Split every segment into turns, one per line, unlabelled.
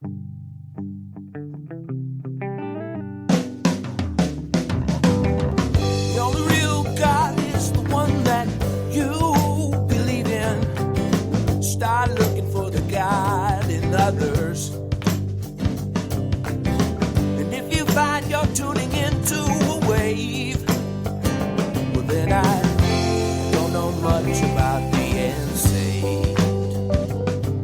The only real God is the one that you believe in. Start looking for the God in others. And if you find you're tuning into a wave, well then I don't know much about being saved.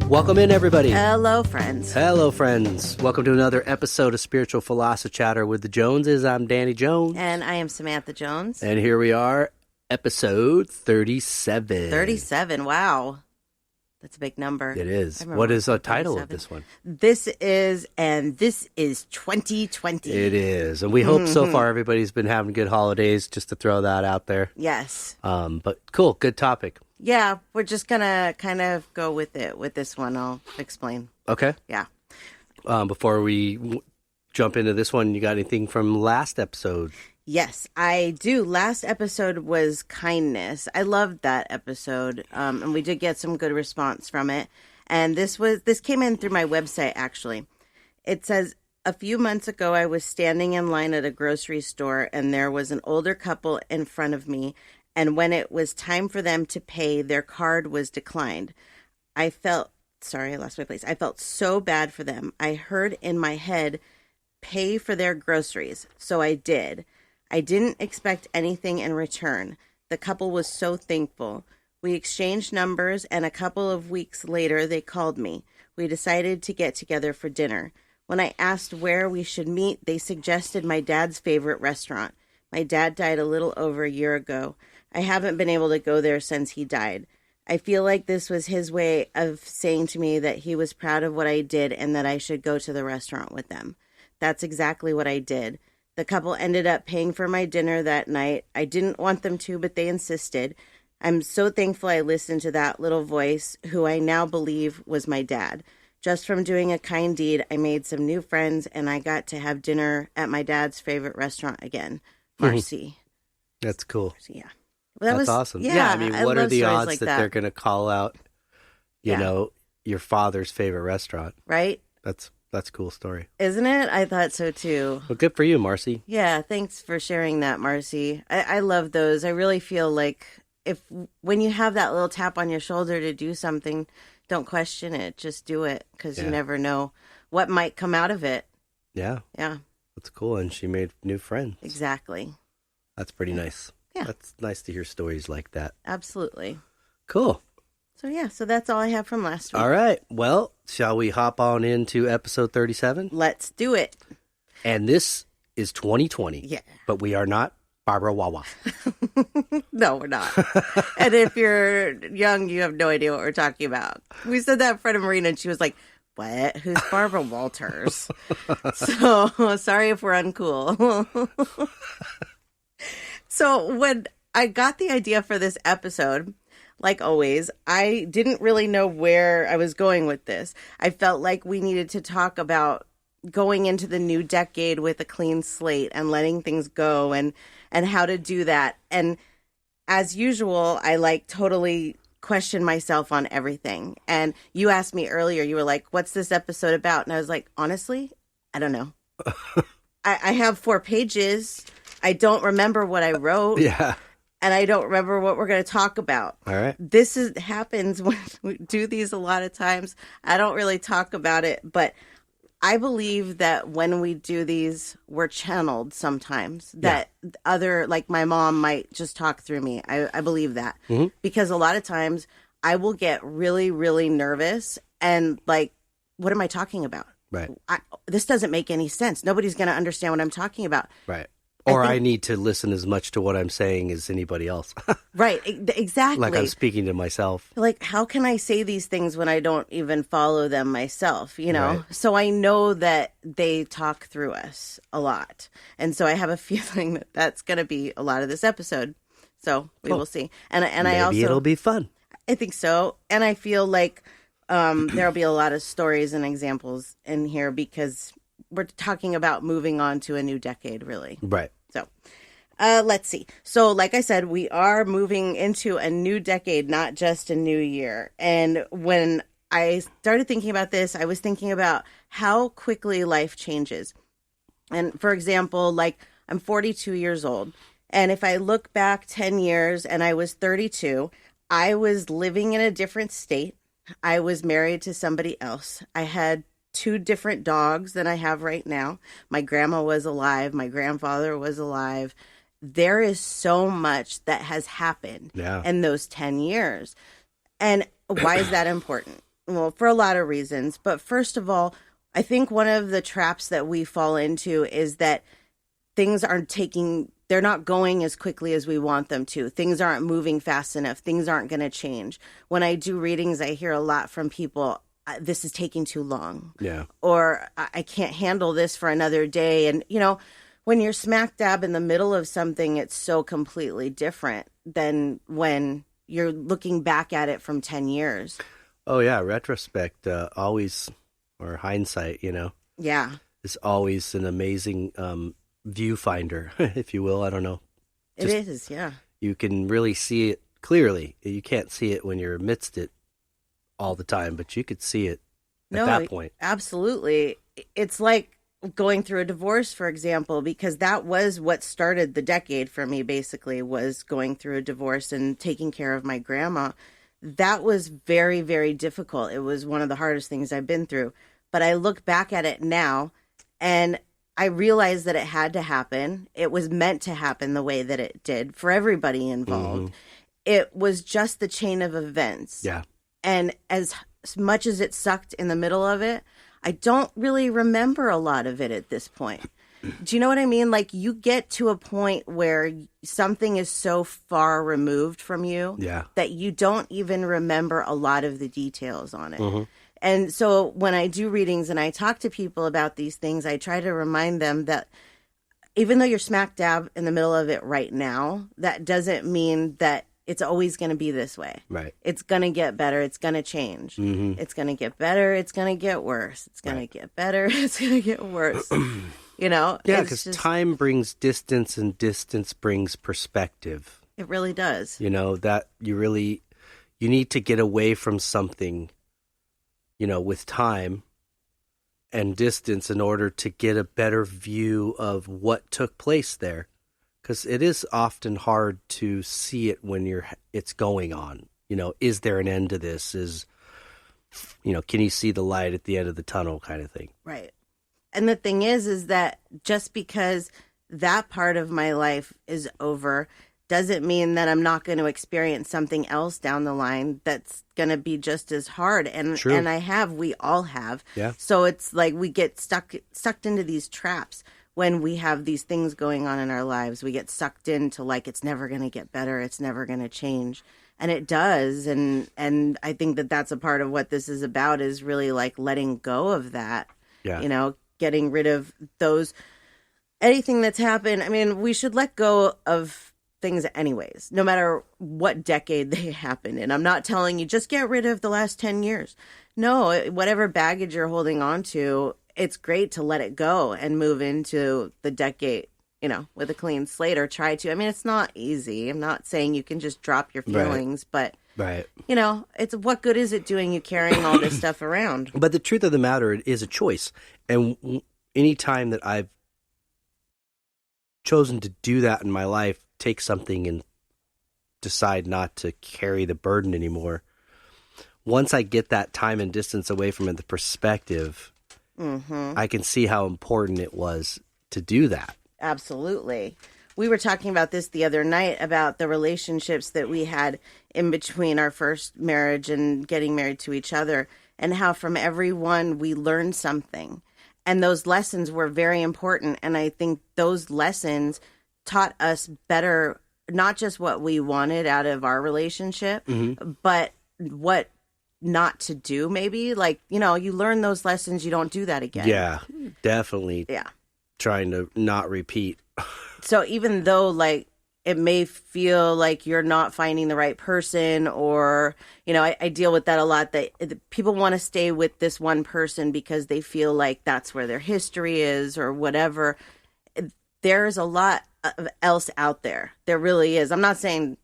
Welcome in, everybody.
Hello, friends.
Hello, friends. Welcome to another episode of Spiritual Philos-o-Chatter with the Joneses. I'm Danny Jones.
And I am Samantha Jones.
And here we are, episode 37.
37. Wow. That's a big number.
It is. What is the title of this one?
This is 2020.
It is. And we hope so far everybody's been having good holidays, just to throw that out there.
Yes.
But cool. Good topic.
Yeah, we're just going to kind of go with it with this one. I'll explain.
Okay.
Yeah.
Before we jump into this one, you got anything from last episode?
Yes, I do. Last episode was kindness. I loved that episode, and we did get some good response from it. And this came in through my website, actually. It says, a few months ago, I was standing in line at a grocery store, and there was an older couple in front of me. And when it was time for them to pay, their card was declined. Sorry, I lost my place. I felt so bad for them. I heard in my head, pay for their groceries. So I did. I didn't expect anything in return. The couple was so thankful. We exchanged numbers, and a couple of weeks later, they called me. We decided to get together for dinner. When I asked where we should meet, they suggested my dad's favorite restaurant. My dad died a little over a year ago. I haven't been able to go there since he died. I feel like this was his way of saying to me that he was proud of what I did and that I should go to the restaurant with them. That's exactly what I did. The couple ended up paying for my dinner that night. I didn't want them to, but they insisted. I'm so thankful I listened to that little voice, who I now believe was my dad. Just from doing a kind deed, I made some new friends, and I got to have dinner at my dad's favorite restaurant again, Marcy.
That's cool.
Yeah.
That's awesome. Yeah, I mean, what are the odds that they're going to call out, you know, your father's favorite restaurant?
Right?
That's a cool story.
Isn't it? I thought so too.
Well, good for you, Marcy.
Yeah, thanks for sharing that, Marcy. I love those. I really feel like when you have that little tap on your shoulder to do something, don't question it. Just do it, because you never know what might come out of it. Yeah. Yeah.
That's cool. And she made new friends.
Exactly.
That's pretty nice.
Yeah.
That's nice to hear stories like that.
Absolutely.
Cool.
So that's all I have from last week.
All right. Well, shall we hop on into episode 37?
Let's do it.
And this is 2020.
Yeah.
But we are not Barbara Wawa.
No, we're not. And if you're young, you have no idea what we're talking about. We said that in front of Marina, and she was like, what? Who's Barbara Walters? So sorry if we're uncool. So when I got the idea for this episode, like always, I didn't really know where I was going with this. I felt like we needed to talk about going into the new decade with a clean slate and letting things go and how to do that. And as usual, I totally question myself on everything. And you asked me earlier, you were like, what's this episode about? And I was like, honestly, I don't know. I have 4 pages. I don't remember what I wrote.
Yeah.
And I don't remember what we're going to talk about.
All right.
This happens when we do these a lot of times. I don't really talk about it, but I believe that when we do these, we're channeled sometimes. That other, like my mom might just talk through me. I believe that. Mm-hmm. Because a lot of times I will get really, really nervous and like, what am I talking about?
Right.
This doesn't make any sense. Nobody's going to understand what I'm talking about.
Right. Or I need to listen as much to what I'm saying as anybody else.
Right, exactly.
Like I'm speaking to myself.
Like, how can I say these things when I don't even follow them myself, you know? Right. So I know that they talk through us a lot. And so I have a feeling that that's going to be a lot of this episode. So we will see. And
Maybe it'll be fun.
I think so. And I feel like there'll be a lot of stories and examples in here because we're talking about moving on to a new decade, really.
Right.
So let's see. So like I said, we are moving into a new decade, not just a new year. And when I started thinking about this. I was thinking about how quickly life changes. And for example, like I'm 42 years old. And if I look back 10 years and I was 32, I was living in a different state. I was married to somebody else. I had 2 different dogs than I have right now. My grandma was alive. My grandfather was alive. There is so much that has happened in those 10 years. And why is that important? Well, for a lot of reasons. But first of all, I think one of the traps that we fall into is that things they're not going as quickly as we want them to. Things aren't moving fast enough. Things aren't going to change. When I do readings, I hear a lot from people, this is taking too long.
Yeah.
Or I can't handle this for another day. And, when you're smack dab in the middle of something, it's so completely different than when you're looking back at it from 10 years.
Oh, yeah. Retrospect always, or hindsight,
Yeah.
is always an amazing viewfinder, if you will. I don't know.
It is, yeah.
You can really see it clearly. You can't see it when you're amidst it all the time, but you could see it at that point.
Absolutely. It's like going through a divorce, for example, because that was what started the decade for me, basically, was going through a divorce and taking care of my grandma. That was very, very difficult. It was one of the hardest things I've been through. But I look back at it now and I realize that it had to happen. It was meant to happen the way that it did for everybody involved. Mm-hmm. It was just the chain of events.
Yeah.
And as much as it sucked in the middle of it, I don't really remember a lot of it at this point. Do you know what I mean? Like, you get to a point where something is so far removed from you that you don't even remember a lot of the details on it. Mm-hmm. And so when I do readings and I talk to people about these things, I try to remind them that even though you're smack dab in the middle of it right now, that doesn't mean that it's always going to be this way.
Right.
It's going to get better. It's going to change. Mm-hmm. It's going to get better. It's going to get worse. It's going to get better. It's going to get worse.
Yeah, because time brings distance and distance brings perspective.
It really does.
That you need to get away from something, with time and distance in order to get a better view of what took place there. Because it is often hard to see it when it's going on. Is there an end to this? Can you see the light at the end of the tunnel kind of thing?
Right. And the thing is that just because that part of my life is over doesn't mean that I'm not going to experience something else down the line that's going to be just as hard. And
True.
And we all have.
Yeah.
So it's like we get sucked into these traps. When we have these things going on in our lives, we get sucked into like, it's never going to get better. It's never going to change. And it does. And I think that that's a part of what this is about, is really like letting go of that, getting rid of anything that's happened. I mean, we should let go of things anyways, no matter what decade they happen in. I'm not telling you just get rid of the last 10 years. No, whatever baggage you're holding on to, it's great to let it go and move into the decade, with a clean slate, or try to. I mean, it's not easy. I'm not saying you can just drop your feelings, but, it's what good is it doing you carrying all this stuff around?
But the truth of the matter, it is a choice. And any time that I've chosen to do that in my life, take something and decide not to carry the burden anymore, once I get that time and distance away from it, the perspective, mm-hmm. I can see how important it was to do that.
Absolutely. We were talking about this the other night, about the relationships that we had in between our first marriage and getting married to each other, and how from every one we learned something. And those lessons were very important. And I think those lessons taught us better, not just what we wanted out of our relationship, mm-hmm. but what not to do, maybe. Like, you learn those lessons, you don't do that again.
Yeah, definitely. Yeah. Trying to not repeat.
So even though, like, it may feel like you're not finding the right person, or, I deal with that a lot, that people want to stay with this one person because they feel like that's where their history is or whatever. There's a lot else out there. There really is. I'm not saying,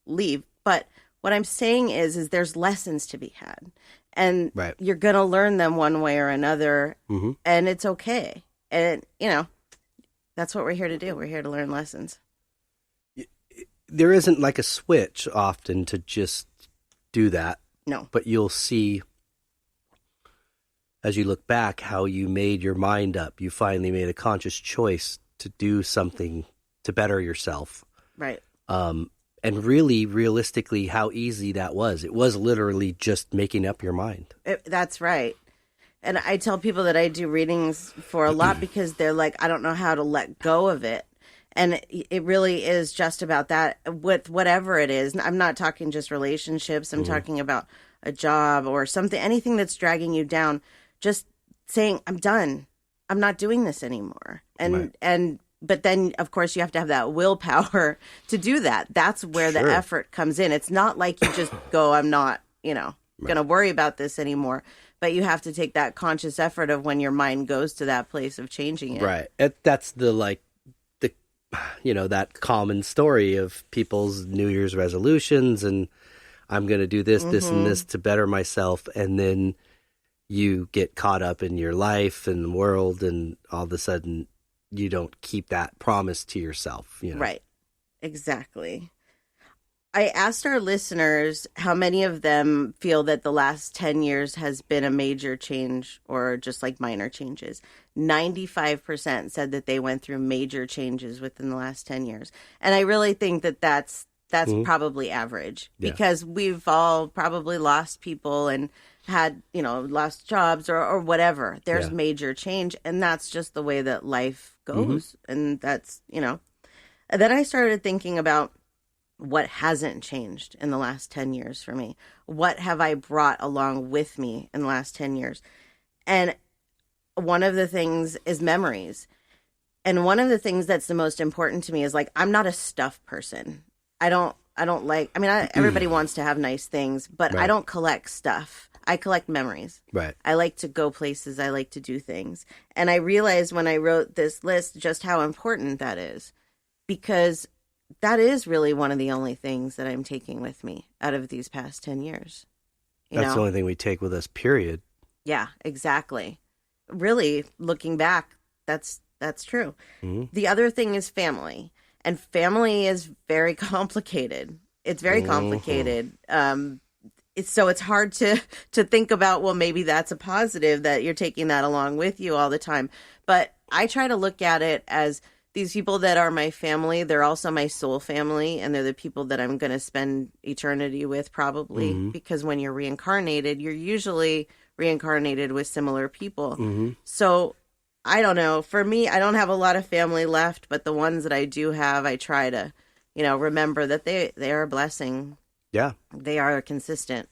leave, but what I'm saying is there's lessons to be had. And
Right.
you're going to learn them one way or another, and it's okay. And, that's what we're here to do. We're here to learn lessons.
There isn't like a switch often to just do that.
No.
But you'll see as you look back how you made your mind up. You finally made a conscious choice to do something to better yourself.
Right.
And really, realistically, how easy that was. It was literally just making up your mind.
That's right. And I tell people that I do readings for a lot because they're like, I don't know how to let go of it. And it really is just about that with whatever it is. I'm not talking just relationships. I'm talking about a job or something, anything that's dragging you down. Just saying, I'm done. I'm not doing this anymore. But then, of course, you have to have that willpower to do that. That's where the effort comes in. It's not like you just go, I'm not, going to worry about this anymore. But you have to take that conscious effort of when your mind goes to that place of changing it.
Right. That's that common story of people's New Year's resolutions and I'm going to do this, this, and this to better myself. And then you get caught up in your life and the world and all of a sudden you don't keep that promise to yourself.
Right. Exactly. I asked our listeners how many of them feel that the last 10 years has been a major change or just like minor changes. 95% said that they went through major changes within the last 10 years. And I really think that that's probably average because we've all probably lost people and had, lost jobs or whatever. There's major change. And that's just the way that life goes. And that's, And then I started thinking about what hasn't changed in the last 10 years for me. What have I brought along with me in the last 10 years? And one of the things is memories. And one of the things that's the most important to me is like, I'm not a stuff person. I don't like, everybody wants to have nice things, but I don't collect stuff. I collect memories.
Right.
I like to go places. I like to do things. And I realized when I wrote this list just how important that is, because that is really one of the only things that I'm taking with me out of these past 10 years.
That's the only thing we take with us, period.
Yeah, exactly. Really, looking back, that's true. The other thing is family. And family is very complicated. It's very complicated. So it's hard to think about, well, maybe that's a positive that you're taking that along with you all the time. But I try to look at it as these people that are my family, they're also my soul family, and they're the people that I'm going to spend eternity with probably, because when you're reincarnated, you're usually reincarnated with similar people. So I don't know. For me, I don't have a lot of family left, but the ones that I do have, I try to, remember that they are a blessing.
Yeah.
They are consistent,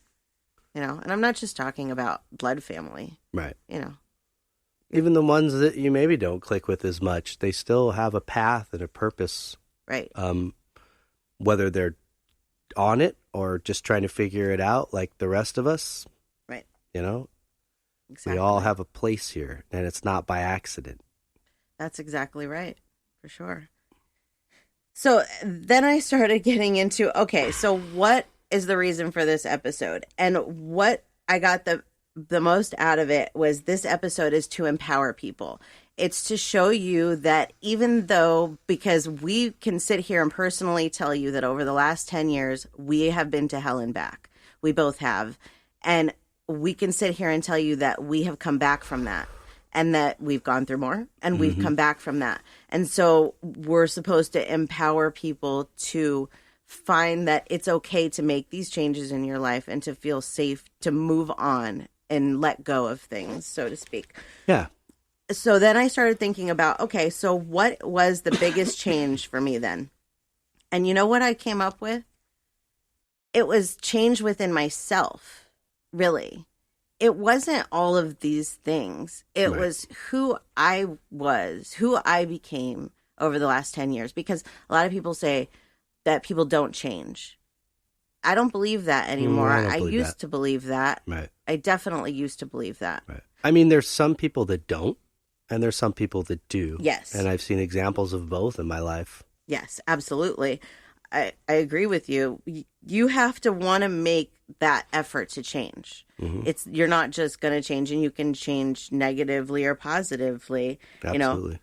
and I'm not just talking about blood family.
Right.
Even
Even the ones that you maybe don't click with as much, they still have a path and a purpose.
Right.
Whether they're on it or just trying to figure it out like the rest of us.
Right.
Exactly. We all have a place here, and it's not by accident.
That's exactly right, for sure. So then I started getting into, okay, so what is the reason for this episode? And what I got the most out of it was this episode is to empower people. It's to show you that even though, because we can sit here and personally tell you that over the last 10 years, we have been to hell and back. We both have. And we can sit here and tell you that we have come back from that and that we've gone through more and we've come back from that. And so we're supposed to empower people to find that it's okay to make these changes in your life and to feel safe to move on and let go of things, so to speak.
Yeah.
So then I started thinking about, okay, so what was the biggest change for me then? And you know what I came up with? It was change within myself, really. It wasn't all of these things. It was who I was, who I became over the last 10 years. Because a lot of people say that people don't change. I don't believe that anymore. I used to believe that.
Right.
I definitely used to believe that.
Right. I mean, there's some people that don't, and there's some people that do.
Yes.
And I've seen examples of both in my life.
Yes, absolutely. I agree with you. You have to want to make that effort to change. You're not just going to change, and you can change negatively or positively,
Absolutely.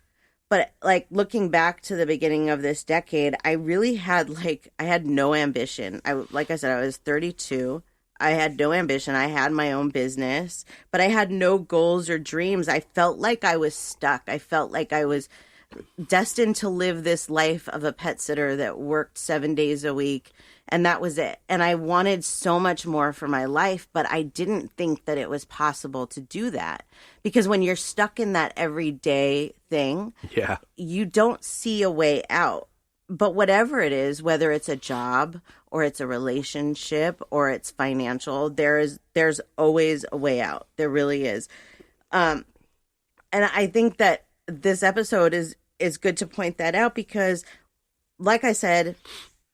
But like looking back to the beginning of this decade, I really had I had no ambition. Like I said, I was 32. I had no ambition. I had my own business, but I had no goals or dreams. I felt like I was stuck. I felt like I was destined to live this life of a pet sitter that worked 7 days a week, and that was it. And I wanted so much more for my life, but I didn't think that it was possible to do that, because when you're stuck in that everyday thing, you don't see a way out. But whatever it is, whether it's a job or it's a relationship or it's financial, there's always a way out. There really is. And I think that this episode is good to point that out, because like I said,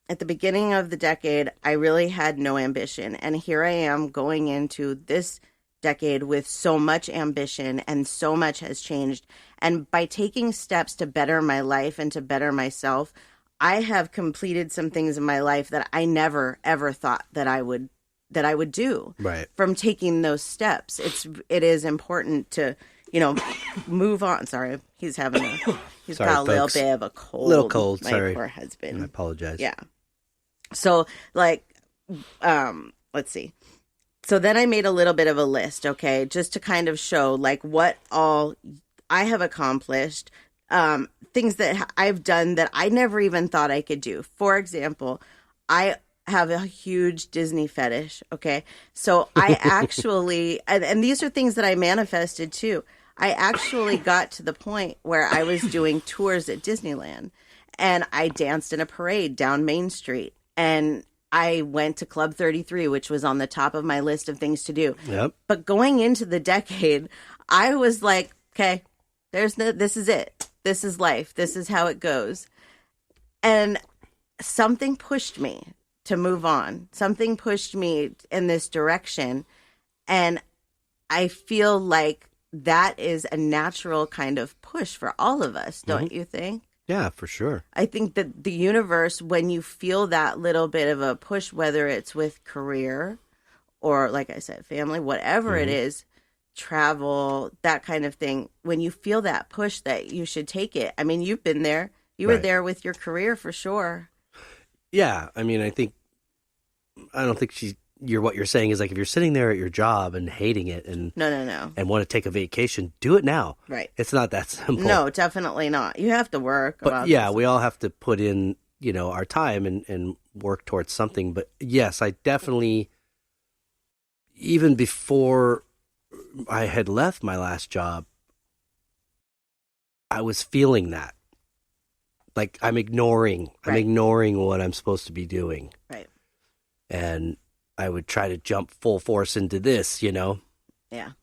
at the beginning of the decade, I really had no ambition. And here I am going into this decade with so much ambition, and so much has changed. And by taking steps to better my life and to better myself, I have completed some things in my life that I never, ever thought that I would do.
Right.
From taking those steps. It is important to, move on. Sorry, he's got a little bit of a cold.
Little cold,
my
sorry.
poor husband.
I apologize.
Yeah. So let's see. So then I made a little bit of a list, okay, just to kind of show what all I have accomplished, things that I've done that I never even thought I could do. For example, I have a huge Disney fetish, okay? So I actually, and these are things that I manifested too. I actually got to the point where I was doing tours at Disneyland, and I danced in a parade down Main Street, and I went to Club 33, which was on the top of my list of things to do.
Yep.
But going into the decade, I was like, okay, this is it. This is life. This is how it goes. And something pushed me to move on. Something pushed me in this direction. And I feel like that is a natural kind of push for all of us, don't you think?
Yeah, for sure.
I think that the universe, when you feel that little bit of a push, whether it's with career or, like I said, family, whatever it is, travel, that kind of thing, when you feel that push, that you should take it. I mean, you've been there. You were there with your career for sure.
Yeah. I mean, I don't think what you're saying is if you're sitting there at your job and hating it and
No.
and want to take a vacation, do it now.
Right.
It's not that simple.
No, definitely not. You have to work.
But yeah, we all have to put in, our time and work towards something. But yes, I definitely, even before I had left my last job, I was feeling that. Like I'm ignoring what I'm supposed to be doing.
Right.
And I would try to jump full force into this, Yeah.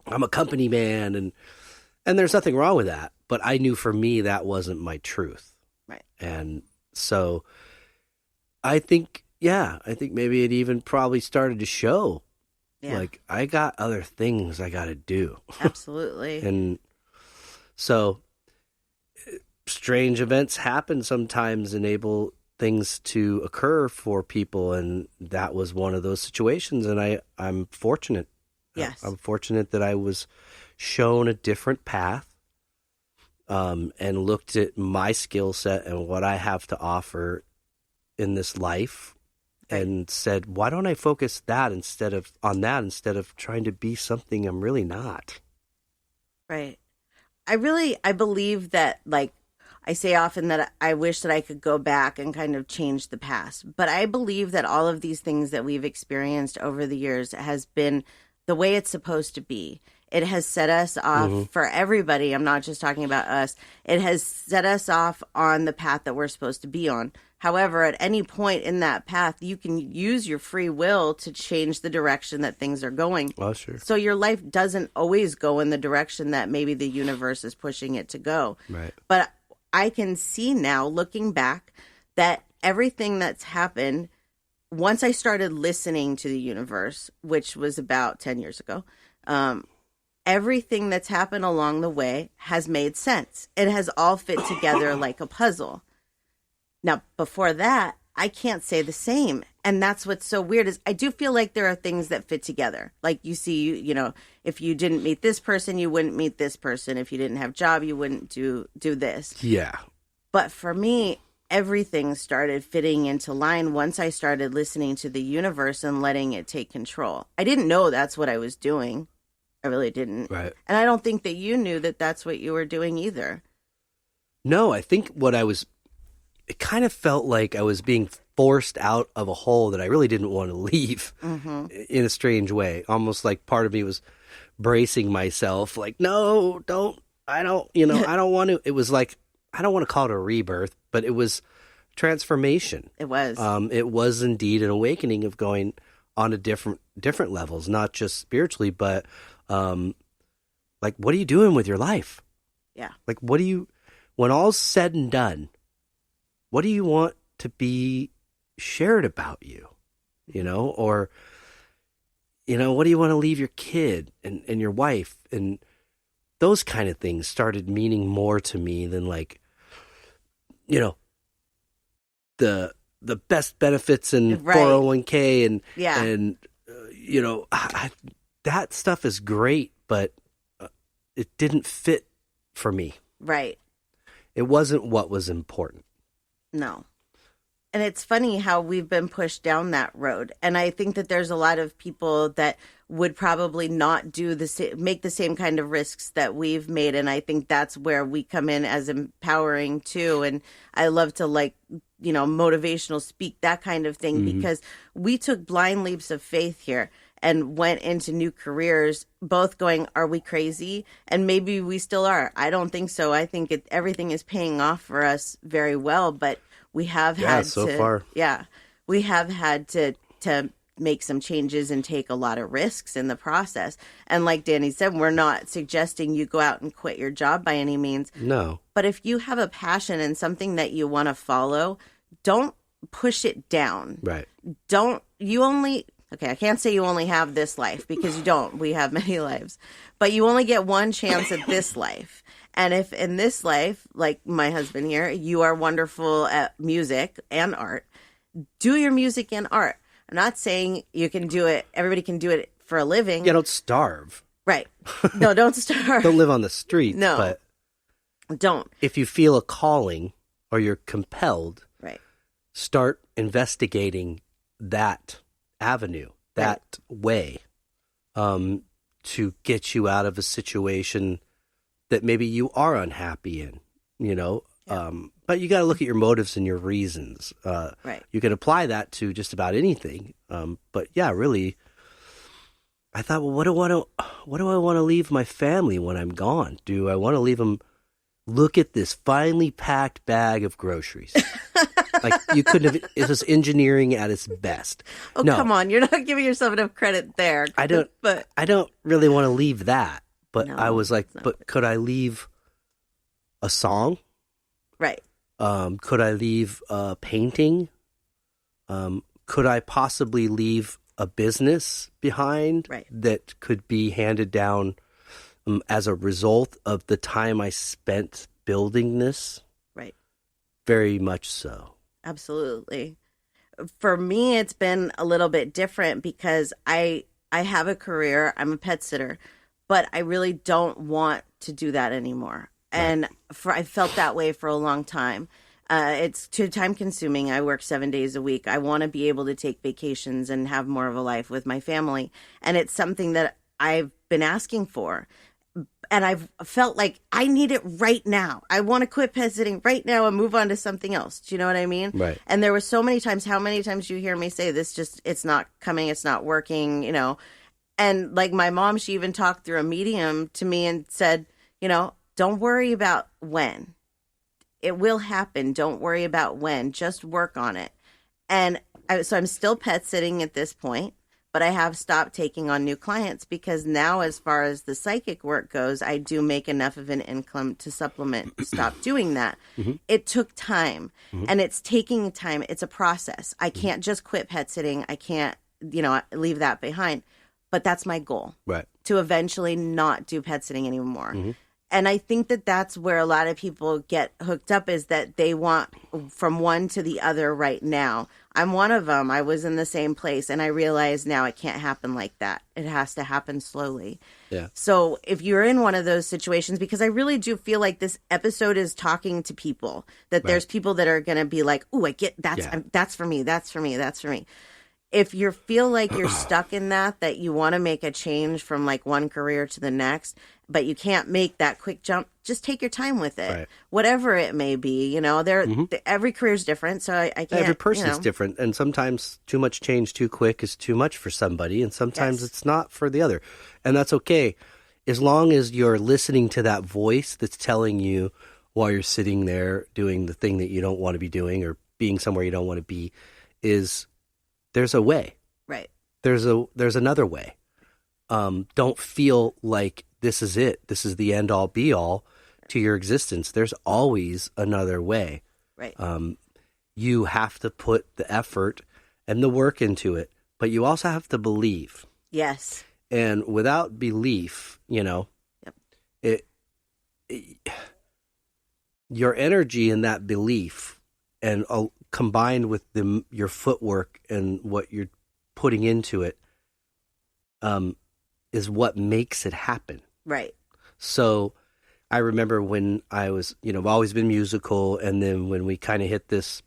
I'm a company man, and there's nothing wrong with that. But I knew for me that wasn't my truth.
Right.
And so I think maybe it even probably started to show.
Yeah.
Like I got other things I got to do.
Absolutely.
And so strange events happen sometimes, enable things to occur for people, and that was one of those situations. And I'm fortunate.
Yes.
I'm fortunate that I was shown a different path, and looked at my skill set and what I have to offer in this life, and said, why don't I focus instead of trying to be something I'm really not?
Right. I believe that, I say often that I wish that I could go back and kind of change the past. But I believe that all of these things that we've experienced over the years has been the way it's supposed to be. It has set us off for everybody. I'm not just talking about us. It has set us off on the path that we're supposed to be on. However, at any point in that path, you can use your free will to change the direction that things are going.
Oh, sure.
So your life doesn't always go in the direction that maybe the universe is pushing it to go.
Right.
But I can see now, looking back, that everything that's happened, once I started listening to the universe, which was about 10 years ago, everything that's happened along the way has made sense. It has all fit together like a puzzle. Now, before that, I can't say the same. And that's what's so weird is I do feel like there are things that fit together. Like you see, you know, if you didn't meet this person, you wouldn't meet this person. If you didn't have a job, you wouldn't do this.
Yeah.
But for me, everything started fitting into line once I started listening to the universe and letting it take control. I didn't know that's what I was doing. I really didn't.
Right.
And I don't think that you knew that that's what you were doing either.
No, I think it kind of felt like I was being forced out of a hole that I really didn't want to leave in a strange way. Almost like part of me was bracing myself like, no, I don't want to. It was like, I don't want to call it a rebirth, but it was transformation.
It was.
It was indeed an awakening of going on to different levels, not just spiritually, but like, what are you doing with your life?
Yeah.
Like, when all's said and done, what do you want to be shared about you? You know, or, you know, what do you want to leave your kid and your wife? And those kind of things started meaning more to me than, like, you know, the best benefits and
Right.
401k and
Yeah.
and you know, that stuff is great, but it didn't fit for me.
Right.
It wasn't what was important.
No. And it's funny how we've been pushed down that road. And I think that there's a lot of people that would probably not make the same kind of risks that we've made. And I think that's where we come in as empowering too. And I love to, like, you know, motivational speak, that kind of thing, because we took blind leaps of faith here and went into new careers, both going, are we crazy? And maybe we still are. I don't think so. I think everything is paying off for us very well, but we have had we have had to make some changes and take a lot of risks in the process. And like Danny said, we're not suggesting you go out and quit your job by any means.
No.
But if you have a passion and something that you want to follow, don't push it down.
Right.
I can't say you only have this life, because you don't. We have many lives. But you only get one chance at this life. And if in this life, like my husband here, you are wonderful at music and art, do your music and art. I'm not saying you can do it. Everybody can do it for a living.
Yeah, don't starve.
Right. No, don't starve.
Don't live on the streets.
No.
But
don't.
if you feel a calling or you're compelled,
Right.
start investigating that avenue, that way, to get you out of a situation that maybe you are unhappy in, you know.
Yeah.
But you got to look at your motives and your reasons.
Right.
You can apply that to just about anything. But yeah, really, I thought, well, what do I want to leave my family when I'm gone? Do I want to leave them? Look at this finely packed bag of groceries. Like, you couldn't have. It was engineering at its best.
Oh,
no,
come on! You're not giving yourself enough credit there.
I don't.
But
I don't really want to leave that. But
No,
I was like,
it's not
but could I leave a song?
right.
Could I leave a painting? Could I possibly leave a business behind
Right.
that could be handed down as a result of the time I spent building this?
Right.
Very much so.
Absolutely. For me, it's been a little bit different because I have a career. I'm a pet sitter, but I really don't want to do that anymore. And I felt that way for a long time. It's too time consuming. I work 7 days a week. I want to be able to take vacations and have more of a life with my family. And it's something that I've been asking for. And I've felt like I need it right now. I want to quit pet sitting right now and move on to something else. Do you know what I mean?
Right.
And there were so many times, how many times you hear me say this, it's not coming, it's not working, you know. And like my mom, she even talked through a medium to me and said, you know, don't worry about when. It will happen. Don't worry about when. Just work on it. And so I'm still pet sitting at this point, but I have stopped taking on new clients because now, as far as the psychic work goes, I do make enough of an income to supplement. Stop doing that.
Mm-hmm.
It took time, and it's taking time. It's a process. I can't just quit pet sitting. I can't, you know, leave that behind. But that's my goal.
Right.
To eventually not do pet sitting anymore. And I think that that's where a lot of people get hooked up, is that they want from one to the other right now. I'm one of them. I was in the same place, and I realize now it can't happen like that. It has to happen slowly.
Yeah.
So if you're in one of those situations, because I really do feel like this episode is talking to people, that there's people that are going to be like, "Ooh, I get that's for me. That's for me. That's for me." If you feel like you're stuck in that you want to make a change from like one career to the next, but you can't make that quick jump, just take your time with it.
Right.
Whatever it may be, every career is different. So I can't.
Every person's different. And sometimes too much change too quick is too much for somebody. And sometimes it's not for the other. And that's okay. As long as you're listening to that voice that's telling you while you're sitting there doing the thing that you don't want to be doing or being somewhere you don't want to be, there's a way.
Right.
There's another way. Don't feel like this is it. This is the end all be all to your existence. There's always another way.
Right.
You have to put the effort and the work into it, but you also have to believe.
Yes.
And without belief, your energy in that belief and combined with your footwork and what you're putting into it, is what makes it happen.
Right.
So I remember when I was, I've always been musical. And then when we kind of hit this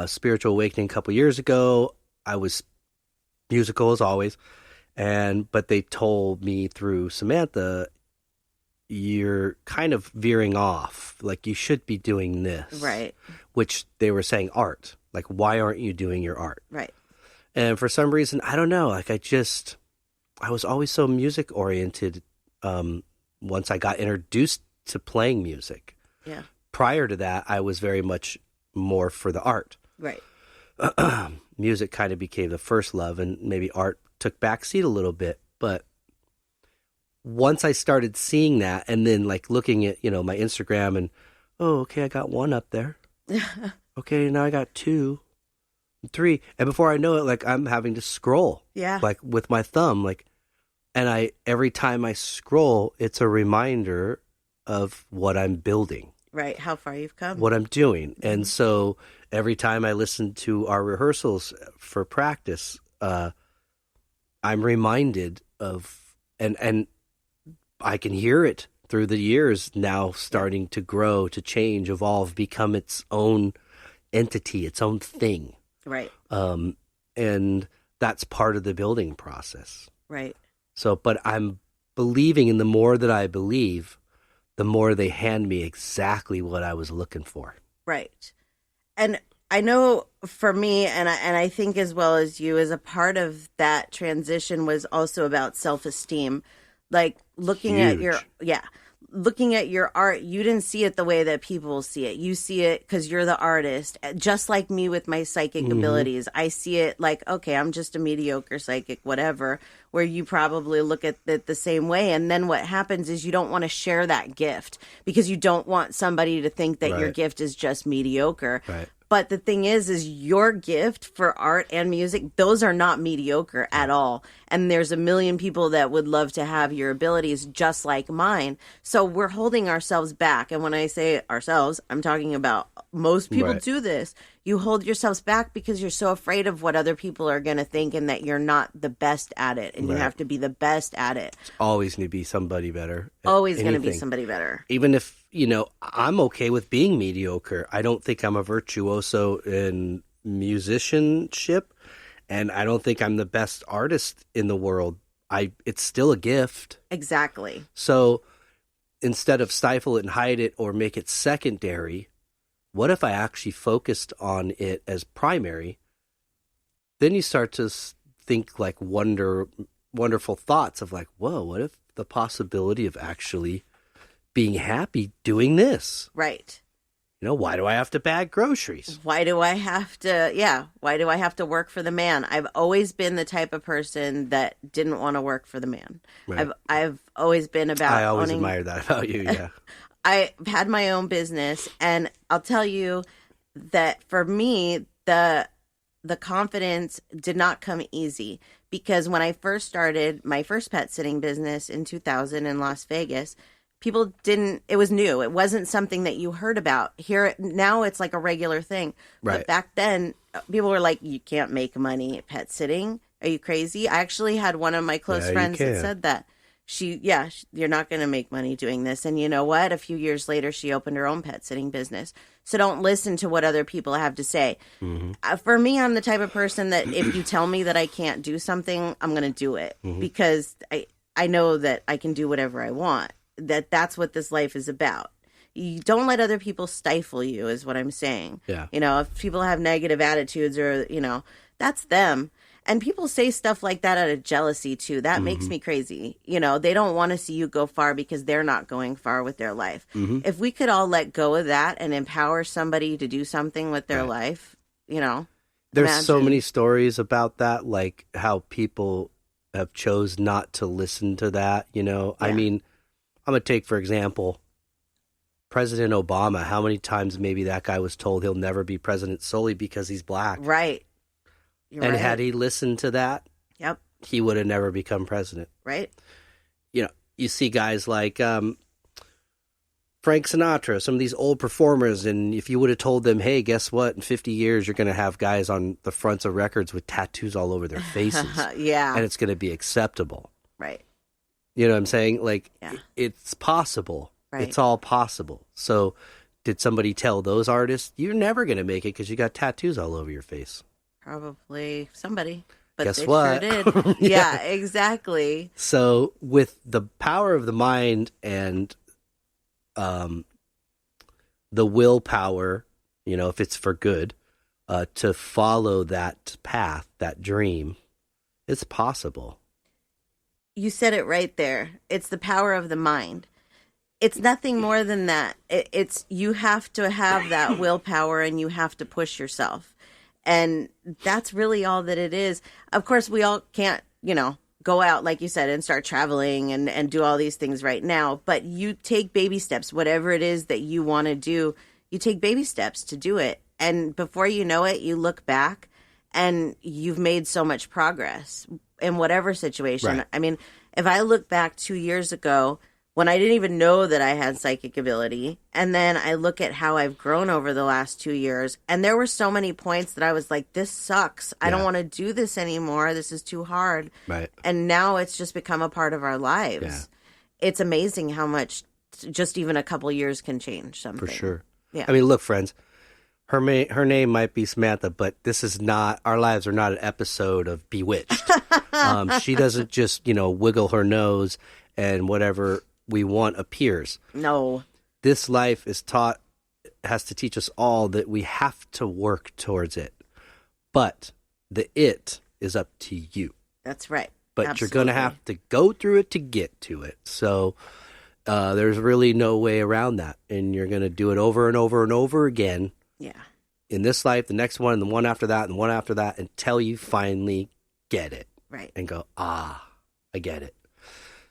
spiritual awakening a couple years ago, I was musical as always. But they told me through Samantha, you're kind of veering off. Like you should be doing this.
Right.
Which they were saying art. Like, why aren't you doing your art?
Right.
And for some reason, I don't know. Like I was always so music oriented. Once I got introduced to playing music.
Yeah.
Prior to that, I was very much more for the art.
Right.
Music kind of became the first love, and maybe art took backseat a little bit. But once I started seeing that, and then like looking at my Instagram, and okay, I got one up there. Okay, now I got 2, 3, and before I know it, like I'm having to scroll.
Yeah.
Like with my thumb, like. And every time I scroll, it's a reminder of what I'm building.
Right, how far you've come.
What I'm doing. And so every time I listen to our rehearsals for practice, I'm reminded of, and I can hear it through the years now starting to grow, to change, evolve, become its own entity, its own thing.
Right.
And that's part of the building process.
Right.
So, but I'm believing, and the more that I believe, the more they hand me exactly what I was looking for.
Right. And I know for me, and I think as well as you, as a part of that transition was also about self-esteem. Like looking at your art, you didn't see it the way that people see it. You see it because you're the artist. Just like me with my psychic abilities. I see it like, okay, I'm just a mediocre psychic, whatever, where you probably look at it the same way. And then what happens is you don't want to share that gift because you don't want somebody to think that your gift is just mediocre.
Right.
But the thing is your gift for art and music, those are not mediocre at all. And there's a million people that would love to have your abilities just like mine. So we're holding ourselves back. And when I say ourselves, I'm talking about most people do this. You hold yourselves back because you're so afraid of what other people are going to think and that you're not the best at it. And you have to be the best at it.
It's always going to be somebody better.
Always going to be somebody better.
Even if, I'm okay with being mediocre. I don't think I'm a virtuoso in musicianship. And I don't think I'm the best artist in the world. It's still a gift.
Exactly.
So instead of stifle it and hide it or make it secondary, what if I actually focused on it as primary? Then you start to think like wonderful thoughts of like, whoa, what if the possibility of actually being happy doing this?
Right.
Why do I have to bag groceries?
Why do I have to work for the man? I've always been the type of person that didn't want to work for the man. Right. I've always been about
I always admired that about you, yeah.
I've had my own business, and I'll tell you that for me, the confidence did not come easy because when I first started my first pet sitting business in 2000 in Las Vegas, people didn't, it was new. It wasn't something that you heard about. Here, now it's like a regular thing.
Right.
But back then, people were like, you can't make money at pet sitting. Are you crazy? I actually had one of my close friends that said that. You're not going to make money doing this. And you know what? A few years later, she opened her own pet sitting business. So don't listen to what other people have to say. For me, I'm the type of person that if you tell me that I can't do something, I'm going to do it because I know that I can do whatever I want. That's what this life is about. You don't let other people stifle you is what I'm saying.
Yeah.
You know, if people have negative attitudes or, that's them. And people say stuff like that out of jealousy, too. That makes me crazy. They don't want to see you go far because they're not going far with their life. If we could all let go of that and empower somebody to do something with their life,
There's so many stories about that, like how people have chose not to listen to that, I mean, I'm going to take, for example, President Obama. How many times maybe that guy was told he'll never be president solely because he's black?
Right.
Had he listened to that, he would have never become president.
Right.
You see guys like Frank Sinatra, some of these old performers, and if you would have told them, hey, guess what? In 50 years, you're going to have guys on the fronts of records with tattoos all over their faces. And it's going to be acceptable.
Right.
You know what I'm saying? Like, it's possible.
Right.
It's all possible. So did somebody tell those artists, you're never going to make it because you got tattoos all over your face?
Probably somebody. But
guess
they
what?
Sure did. Yeah, exactly.
So with the power of the mind and the willpower, if it's for good, to follow that path, that dream, it's possible.
You said it right there. It's the power of the mind. It's nothing more than that. It's you have to have that willpower and you have to push yourself. And that's really all that it is. Of course, we all can't, go out, like you said, and start traveling and do all these things right now. But you take baby steps, whatever it is that you want to do, you take baby steps to do it. And before you know it, you look back and you've made so much progress in whatever situation.
Right.
I mean, if I look back 2 years ago, when I didn't even know that I had psychic ability. And then I look at how I've grown over the last 2 years. And there were so many points that I was like, this sucks. I don't want to do this anymore. This is too hard.
Right.
And now it's just become a part of our lives.
Yeah.
It's amazing how much just even a couple years can change something.
For sure.
Yeah.
I mean, look, friends, her name might be Samantha, but this is not, our lives are not an episode of Bewitched. She doesn't just, wiggle her nose and whatever we want appears.
No.
This life has to teach us all that we have to work towards it. But the it is up to you.
That's right.
But
Absolutely.
you're going to have to go through it to get to it. So there's really no way around that. And you're going to do it over and over and over again.
Yeah.
In this life, the next one, and the one after that, and the one after that, until you finally get it.
Right.
And go, I get it.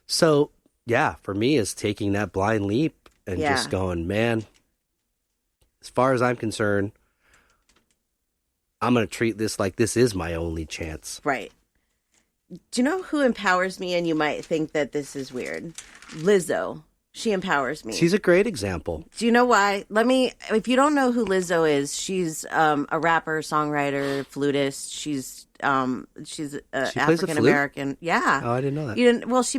So, yeah, for me, is taking that blind leap and just going, man, as far as I'm concerned, I'm going to treat this like this is my only chance.
Right. Do you know who empowers me? And you might think that this is weird. Lizzo. She empowers me.
She's a great example.
Do you know why? If you don't know who Lizzo is, she's a rapper, songwriter, flutist. She's African American. Yeah.
Oh, I didn't know that.
You didn't? Well, she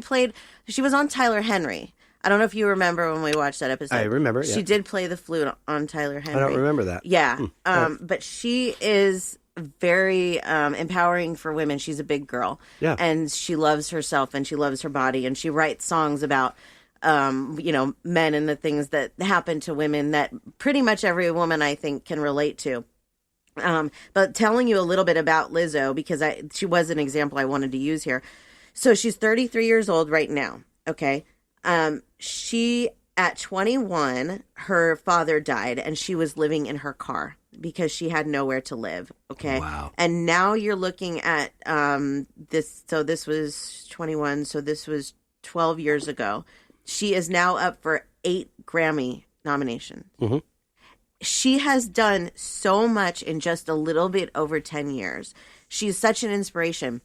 was on Tyler Henry. I don't know if you remember when we watched that episode.
I remember, yeah.
She did play the flute on Tyler Henry.
I don't remember that.
Yeah. But she is very empowering for women. She's a big girl.
Yeah.
And she loves herself and she loves her body. And she writes songs about, men and the things that happen to women that pretty much every woman, I think, can relate to. But telling you a little bit about Lizzo, because she was an example I wanted to use here. So she's 33 years old right now. Okay. She, at 21, her father died and she was living in her car because she had nowhere to live. Okay.
Wow.
And now you're looking at, this. So this was 21. So this was 12 years ago. She is now up for 8 Grammy nominations. Mm-hmm. She has done so much in just a little bit over 10 years. She's such an inspiration.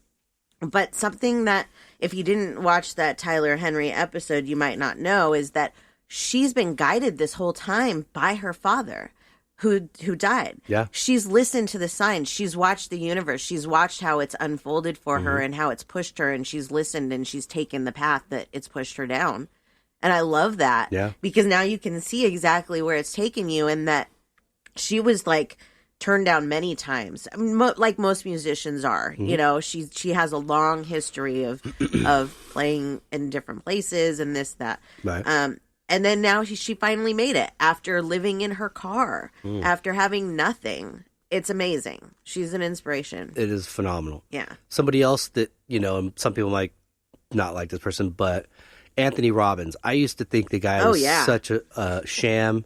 But something that, if you didn't watch that Tyler Henry episode, you might not know is that she's been guided this whole time by her father who died.
Yeah.
She's listened to the signs. She's watched the universe. She's watched how it's unfolded for her and how it's pushed her, and she's listened and she's taken the path that it's pushed her down. And I love that.
Yeah.
Because now you can see exactly where it's taken you, and that she was like turned down many times. I mean, like most musicians are, you know, she has a long history of playing in different places and this, that.
Right.
And then now she finally made it after living in her car, after having nothing. It's amazing. She's an inspiration.
It is phenomenal.
Yeah.
Somebody else that, you know, and some people might not like this person, but Anthony Robbins. I used to think the guy was such a sham.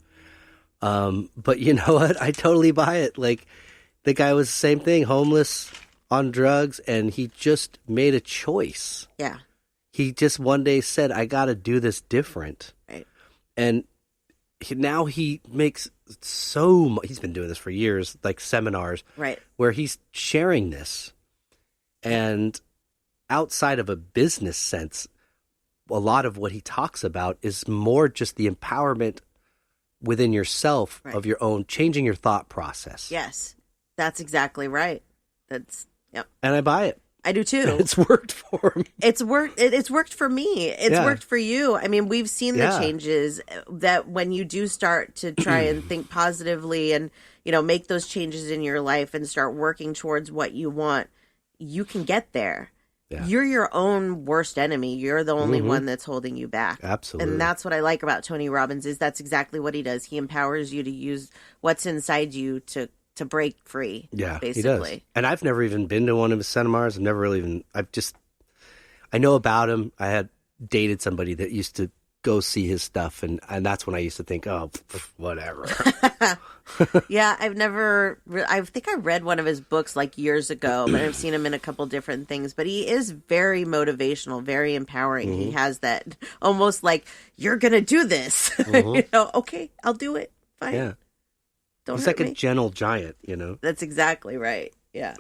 But you know what? I totally buy it. Like, the guy was the same thing, homeless, on drugs, and he just made a choice.
Yeah.
He just one day said, I got to do this different.
Right.
And now he makes so much. He's been doing this for years, like seminars,
Right.
where he's sharing this. And outside of a business sense, a lot of what he talks about is more just the empowerment within yourself of your own, changing your thought process.
Yes. That's exactly right. That's, yep.
And I buy it.
I do too.
It's worked for me.
It's worked. It's worked for me. It's worked for you. I mean, we've seen the changes that when you do start to try and think positively and, you know, make those changes in your life and start working towards what you want, you can get there. Yeah. You're your own worst enemy. You're the only one that's holding you back.
Absolutely.
And that's what I like about Tony Robbins is that's exactly what he does. He empowers you to use what's inside you to break free.
Yeah,
basically.
He does. And I've never even been to one of his seminars. I know about him. I had dated somebody that used to go see his stuff, and that's when I used to think, oh, whatever.
Yeah, I think I read one of his books like years ago, but I've seen him in a couple different things. But he is very motivational, very empowering. He has that almost like, you're going to do this. You know, okay, I'll do it. Fine.
Yeah.
Don't
He's
hurt
like
me.
a gentle giant, you know?
That's exactly right. Yeah.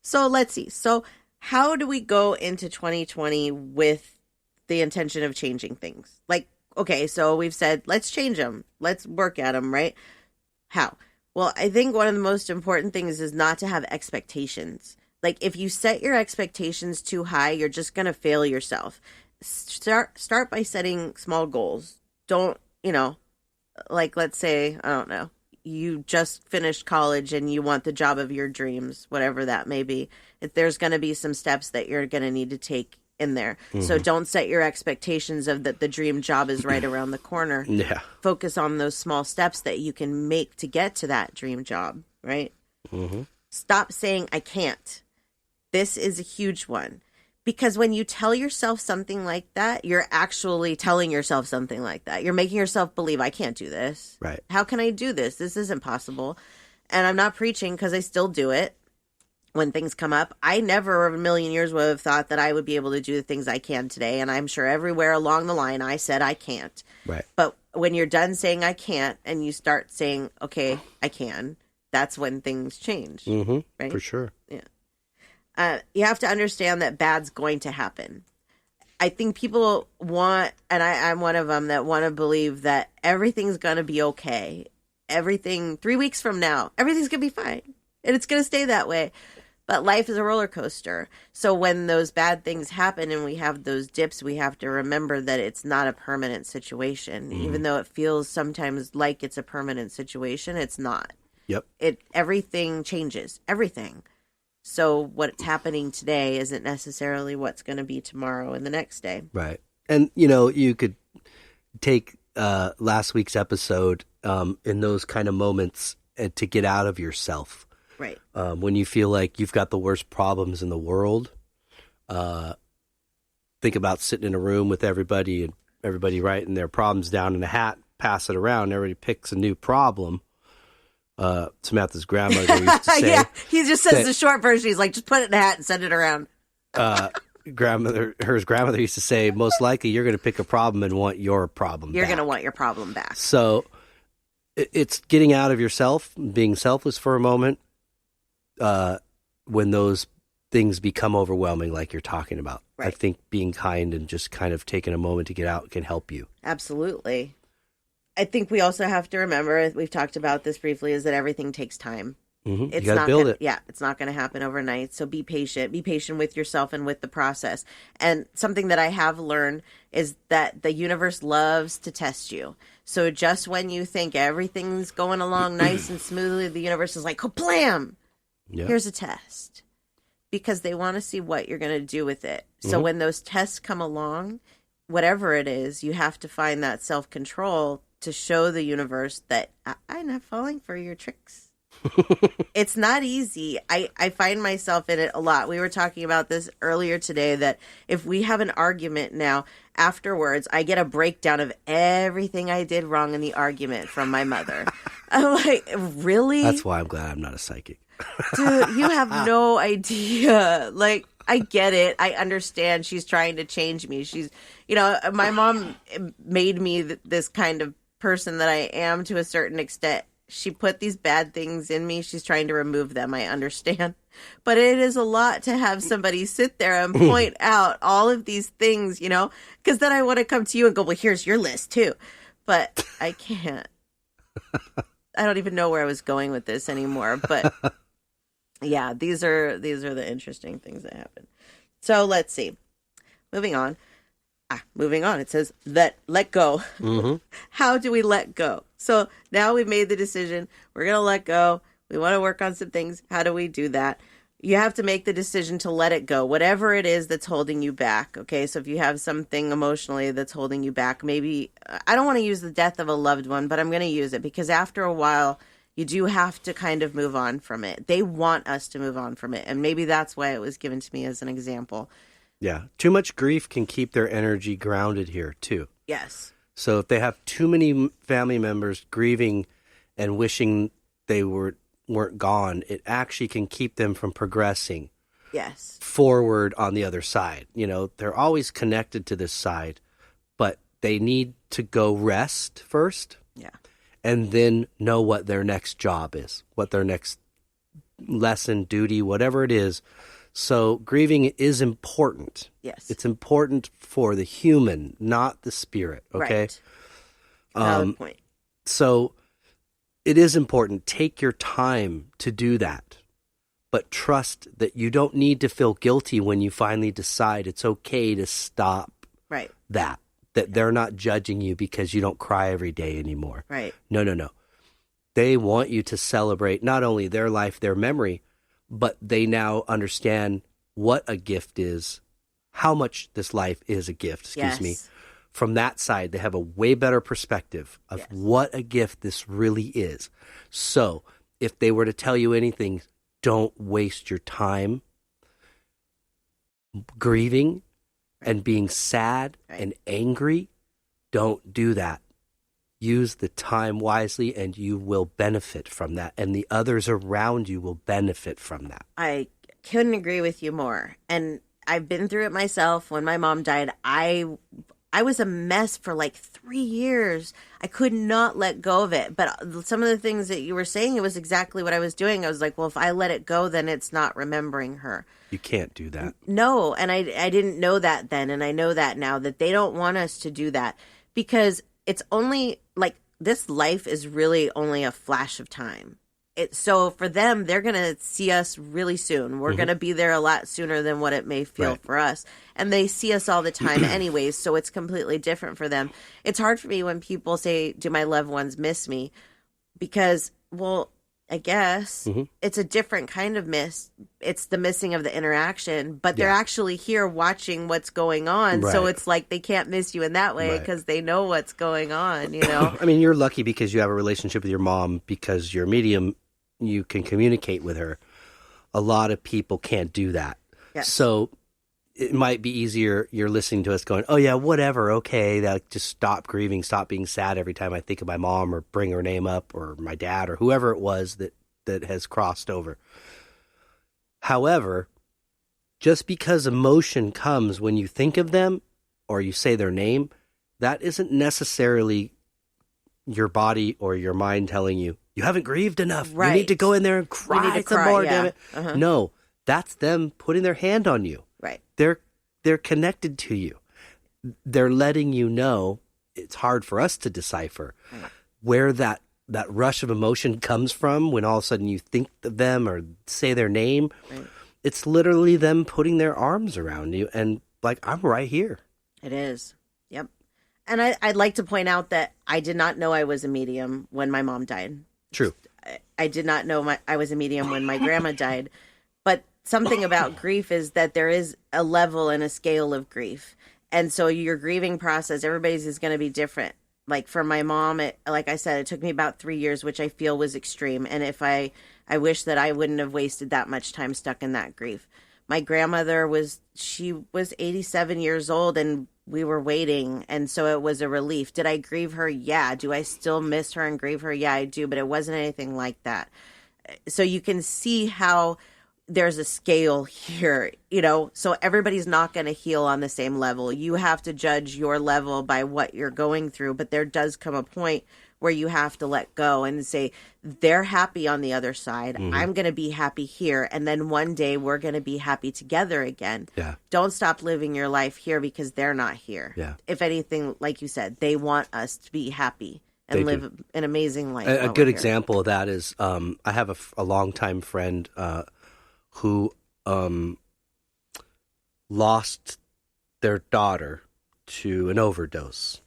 So let's see. So how do we go into 2020 with the intention of changing things? Like, okay, so we've said, let's change them. Let's work at them, right? How? Well, I think one of the most important things is not to have expectations. Like, if you set your expectations too high, you're just going to fail yourself. Start by setting small goals. Don't, you know, like, let's say, I don't know, you just finished college and you want the job of your dreams, whatever that may be. There's going to be some steps that you're going to need to take in there. So don't set your expectations of that the dream job is right around the corner.
Yeah.
Focus on those small steps that you can make to get to that dream job, right? Stop saying, I can't. This is a huge one. Because when you tell yourself something like that, you're actually telling yourself something like that. You're making yourself believe, I can't do this.
Right.
How can I do this? This isn't possible. And I'm not preaching because I still do it when things come up. I never in a million years would have thought that I would be able to do the things I can today. And I'm sure everywhere along the line I said I can't.
Right.
But when you're done saying I can't and you start saying, okay, I can, that's when things change. Right?
For sure.
Yeah. You have to understand that bad's going to happen. I think people want, and I'm one of them, that want to believe that everything's going to be okay. 3 weeks from now, everything's going to be fine. And it's going to stay that way. But life is a roller coaster. So when those bad things happen and we have those dips, we have to remember that it's not a permanent situation. Even though it feels sometimes like it's a permanent situation, it's not.
Yep.
Everything changes. Everything. So what's happening today isn't necessarily what's going to be tomorrow and the next day.
Right. And, you know, you could take last week's episode in those kind of moments to get out of yourself.
Right.
When you feel like you've got the worst problems in the world, think about sitting in a room with everybody and everybody writing their problems down in a hat, pass it around. Everybody picks a new problem. Samantha's grandmother used to say.
Yeah, he just says the short version. He's like, just put it in a hat and send it around.
Her grandmother used to say, most likely you're going to pick a problem and want your problem
You're
back.
going to want your problem back.
So it's getting out of yourself, being selfless for a moment. When those things become overwhelming like you're talking about. I
Right.
think being kind and just kind of taking a moment to get out can help you.
Absolutely. I think we also have to remember, we've talked about this briefly, is that everything takes time.
You
It's
got to
not
build
gonna,
it.
Yeah, it's not going to happen overnight. So be patient. Be patient with yourself and with the process. And something that I have learned is that the universe loves to test you. So just when you think everything's going along nice and smoothly, the universe is like, kablam!
Yeah.
Here's a test. Because they want to see what you're going to do with it. So when those tests come along, whatever it is, you have to find that self-control to show the universe that I'm not falling for your tricks. It's not easy. I find myself in it a lot. We were talking about this earlier today, that if we have an argument now, afterwards, I get a breakdown of everything I did wrong in the argument from my mother. I'm like, really?
That's why I'm glad I'm not a psychic.
Dude, you have no idea. Like, I get it. I understand she's trying to change me. She's, my mom made me this kind of person that I am to a certain extent. She put these bad things in me. She's trying to remove them. I understand. But it is a lot to have somebody sit there and point out all of these things, because then I want to come to you and go, well, here's your list too. But I can't. I don't even know where I was going with this anymore. But yeah, these are the interesting things that happen. So let's see. Moving on. It says let go. How do we let go? So now we've made the decision. We're going to let go. We want to work on some things. How do we do that? You have to make the decision to let it go, whatever it is that's holding you back. Okay. So if you have something emotionally that's holding you back, maybe I don't want to use the death of a loved one, but I'm going to use it because after a while, you do have to kind of move on from it. They want us to move on from it. And maybe that's why it was given to me as an example.
Yeah. Too much grief can keep their energy grounded here, too.
Yes.
So if they have too many family members grieving and wishing they weren't gone, it actually can keep them from progressing
Yes.
forward on the other side. They're always connected to this side, but they need to go rest first.
Yeah.
And then know what their next job is, what their next lesson, duty, whatever it is. So grieving is important.
Yes.
It's important for the human, not the spirit. Okay.
Right. Valid point.
So it is important. Take your time to do that, but trust that you don't need to feel guilty when you finally decide it's okay to stop
Right.
that they're not judging you because you don't cry every day anymore.
Right.
No. They want you to celebrate not only their life, their memory, but they now understand what a gift is, how much this life is a gift, me. From that side, they have a way better perspective of what a gift this really is. So if they were to tell you anything, don't waste your time grieving and being sad and angry. Don't do that. Use the time wisely and you will benefit from that. And the others around you will benefit from that.
I couldn't agree with you more. And I've been through it myself. When my mom died, I was a mess for like 3 years. I could not let go of it. But some of the things that you were saying, it was exactly what I was doing. I was like, well, if I let it go, then it's not remembering her.
You can't do that.
No. And I didn't know that then. And I know that now, that they don't want us to do that because it's only like this life is really only a flash of time. So for them, they're going to see us really soon. We're going to be there a lot sooner than what it may feel for us. And they see us all the time anyways, so it's completely different for them. It's hard for me when people say, do my loved ones miss me? Because, well, I guess it's a different kind of miss. It's the missing of the interaction, but they're actually here watching what's going on.
Right.
So it's like they can't miss you in that way because they know what's going on, I
mean, you're lucky because you have a relationship with your mom because you're medium. You can communicate with her. A lot of people can't do that.
Yes.
So it might be easier. You're listening to us going, oh yeah, whatever. Okay. Just stop grieving. Stop being sad every time I think of my mom or bring her name up or my dad or whoever it was that has crossed over. However, just because emotion comes when you think of them or you say their name, that isn't necessarily your body or your mind telling you, you haven't grieved enough.
Right.
You need to go in there and cry some more, damn it. No, that's them putting their hand on you.
Right.
They're connected to you. They're letting you know. It's hard for us to decipher where that rush of emotion comes from when all of a sudden you think of them or say their name.
Right.
It's literally them putting their arms around you and like, I'm right here.
It is. Yep. And I'd like to point out that I did not know I was a medium when my mom died.
True.
I did not know I was a medium when my grandma died. But something about grief is that there is a level and a scale of grief. And so your grieving process, everybody's is going to be different. Like for my mom, like I said, it took me about 3 years, which I feel was extreme. And if I wish that I wouldn't have wasted that much time stuck in that grief. My grandmother she was 87 years old and we were waiting. And so it was a relief. Did I grieve her? Yeah. Do I still miss her and grieve her? Yeah, I do. But it wasn't anything like that. So you can see how there's a scale here, so everybody's not going to heal on the same level. You have to judge your level by what you're going through, but there does come a point where you have to let go and say, they're happy on the other side. Mm-hmm. I'm going to be happy here. And then one day we're going to be happy together again.
Yeah.
Don't stop living your life here because they're not here.
Yeah.
If anything, like you said, they want us to be happy and live an amazing life.
A good example of that is I have a longtime friend who lost their daughter to an overdose.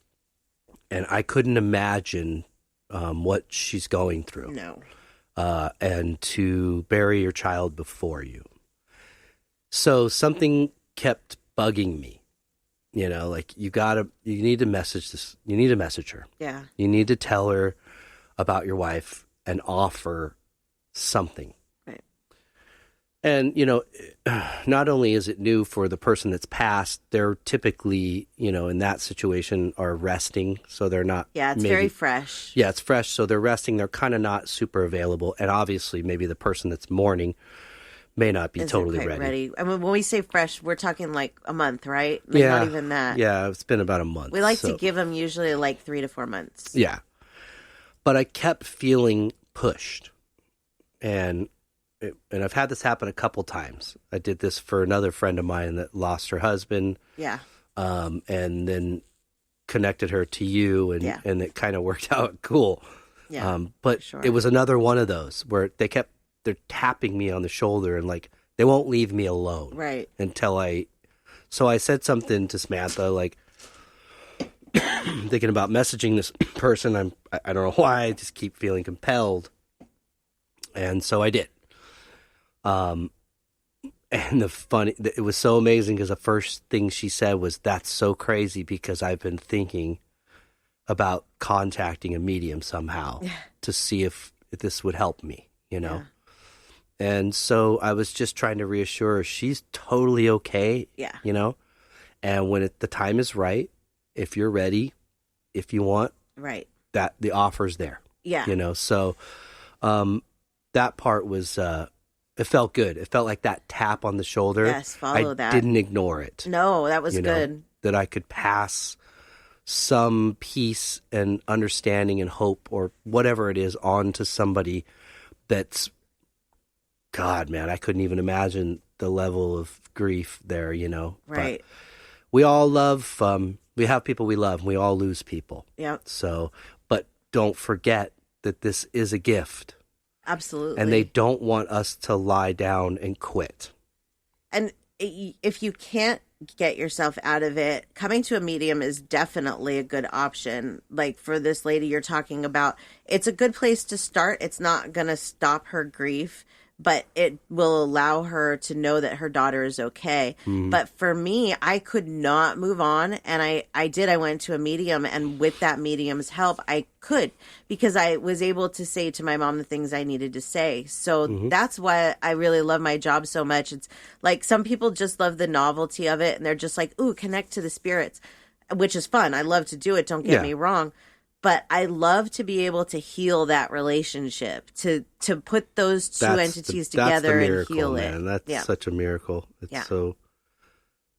And I couldn't imagine what she's going through.
No.
And to bury your child before you. So something kept bugging me. Like you need to message this. You need to message her.
Yeah.
You need to tell her about your wife and offer something. And, not only is it new for the person that's passed, they're typically, in that situation are resting. So they're not.
Yeah, it's very fresh.
Yeah, it's fresh. So they're resting. They're kind of not super available. And obviously, maybe the person that's mourning may not be totally ready.
I mean, when we say fresh, we're talking like a month, right? Like not even that.
Yeah, it's been about a month.
We like to give them usually like 3 to 4 months.
Yeah. But I kept feeling pushed. And I've had this happen a couple times. I did this for another friend of mine that lost her husband.
Yeah.
And then connected her to you, and it kind of worked out cool.
Yeah.
But it was another one of those where they're tapping me on the shoulder and like they won't leave me alone.
Right.
So I said something to Samantha like thinking about messaging this person. I don't know why, I just keep feeling compelled. And so I did. And it was so amazing because the first thing she said was, "That's so crazy because I've been thinking about contacting a medium somehow to see if this would help me, Yeah. And so I was just trying to reassure her she's totally okay.
Yeah.
And when the time is right, if you're ready, if you want,
right,
that the offer's there.
Yeah.
So that part was it felt good. It felt like that tap on the shoulder.
Yes, follow that.
I didn't ignore it.
No, that was good.
That I could pass some peace and understanding and hope or whatever it is on to somebody that's, God, man, I couldn't even imagine the level of grief there,
Right.
But we all love, we have people we love, and we all lose people.
Yep.
So, but don't forget that this is a gift.
Absolutely.
And they don't want us to lie down and quit.
And if you can't get yourself out of it, coming to a medium is definitely a good option. Like for this lady you're talking about, it's a good place to start. It's not going to stop her grief, but it will allow her to know that her daughter is okay. Mm. But for me, I could not move on. And I did. I went to a medium, and with that medium's help, I could, because I was able to say to my mom the things I needed to say. So that's why I really love my job so much. It's like some people just love the novelty of it, and they're just like, ooh, connect to the spirits, which is fun. I love to do it. Don't get me wrong. But I love to be able to heal that relationship, to put those two entities together and heal it.
That's such a miracle. It's so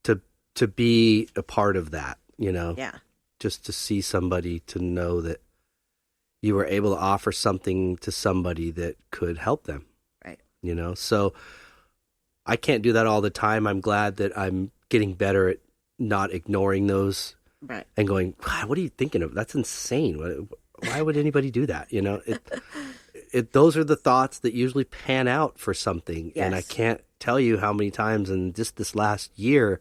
to be a part of that, just to see somebody, to know that you were able to offer something to somebody that could help them.
Right.
So I can't do that all the time. I'm glad that I'm getting better at not ignoring those
Right.
and going, "God, what are you thinking of? That's insane. Why would anybody do that?" You know, those are the thoughts that usually pan out for something.
Yes.
And I can't tell you how many times in just this last year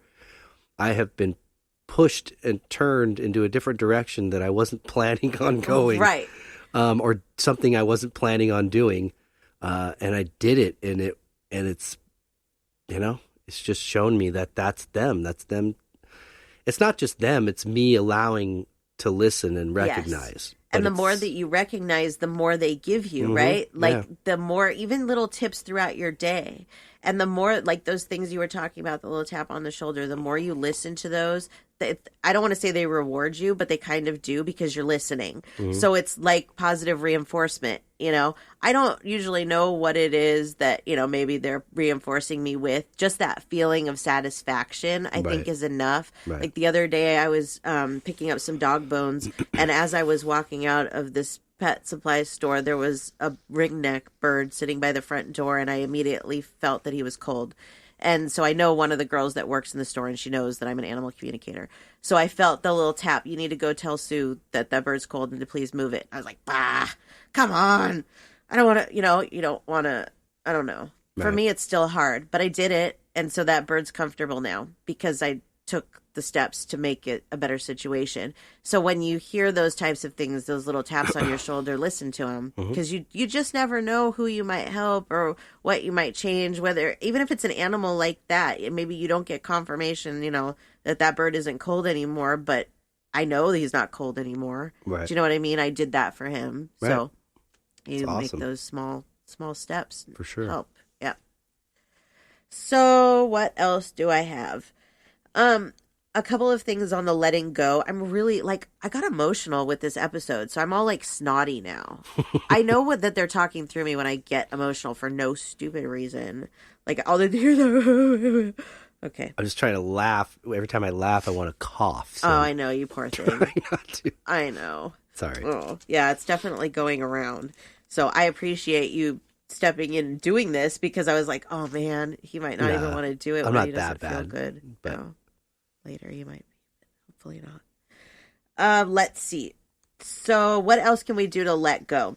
I have been pushed and turned into a different direction that I wasn't planning on going.
Right.
Or something I wasn't planning on doing. And I did it, and it's, you know, it's just shown me that that's them. That's them. It's not just them. It's me allowing to listen and recognize.
Yes. And the more that you recognize, the more they give you, right? Like the more, even little tips throughout your day. And the more, like those things you were talking about, the little tap on the shoulder, the more you listen to those, I don't want to say they reward you, but they kind of do because you're listening. So it's like positive reinforcement, you know. I don't usually know what it is that, you know, maybe they're reinforcing me with. Just that feeling of satisfaction, I think, is enough.
Right.
Like the other day, I was picking up some dog bones, and as I was walking out of this pet supply store, there was a ringneck bird sitting by the front door, and I immediately felt that he was cold. And so I know one of the girls that works in the store, and she knows that I'm an animal communicator. So I felt the little tap. You need to go tell Sue that that bird's cold and to please move it. I was like, bah, come on. I don't want to, you don't want to, I don't know. For me, it's still hard, but I did it. And so that bird's comfortable now because I took the steps to make it a better situation. So when you hear those types of things, those little taps on your shoulder, listen to them, because you just never know who you might help or what you might change, whether, even if it's an animal like that, maybe you don't get confirmation, you know, that bird isn't cold anymore, but I know that he's not cold anymore.
Right.
Do you know what I mean? I did that for him.
Right.
So you
That's
make
awesome.
those small steps.
For sure.
Help. Yeah. So what else do I have? A couple of things on the letting go. I'm really I got emotional with this episode, so I'm all like snotty now. I know that they're talking through me when I get emotional for no stupid reason. Like all the hear okay.
I'm just trying to laugh. Every time I laugh, I want to cough. So
Oh, I know, you poor thing.
trying not to.
I know.
Sorry.
Oh, yeah, it's definitely going around. So I appreciate you stepping in and doing this because I was like, oh man, he might not even want to do it
I'm
when
not
he doesn't
that
feel
bad,
good.
but-
No. Later you might be, but hopefully not. Let's see. So what else can we do to let go?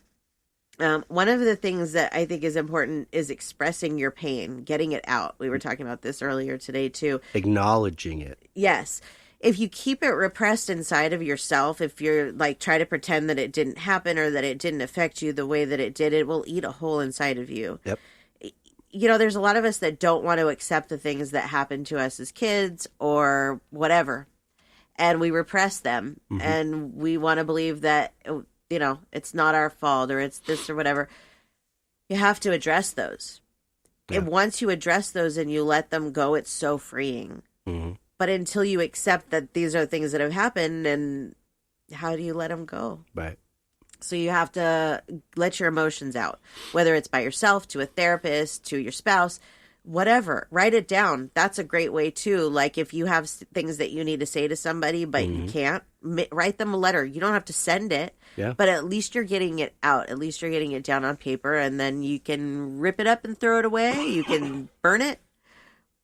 One of the things that I think is important is expressing your pain, getting it out. We were talking about this earlier today too.
Acknowledging it.
Yes. If you keep it repressed inside of yourself, if you're try to pretend that it didn't happen or that it didn't affect you the way that it did, it will eat a hole inside of you.
Yep.
You know, there's a lot of us that don't want to accept the things that happened to us as kids or whatever. And we repress them. And we want to believe that, you know, it's not our fault or it's this or whatever. You have to address those.
Yeah.
And once you address those and you let them go, it's so freeing. But until you accept that these are things that have happened, and how do you let them go?
Right.
So you have to let your emotions out, whether it's by yourself, to a therapist, to your spouse, whatever. Write it down. That's a great way too. Like if you have things that you need to say to somebody, but you can't, write them a letter. You don't have to send it, but at least you're getting it out. At least you're getting it down on paper, and then you can rip it up and throw it away. You can burn it,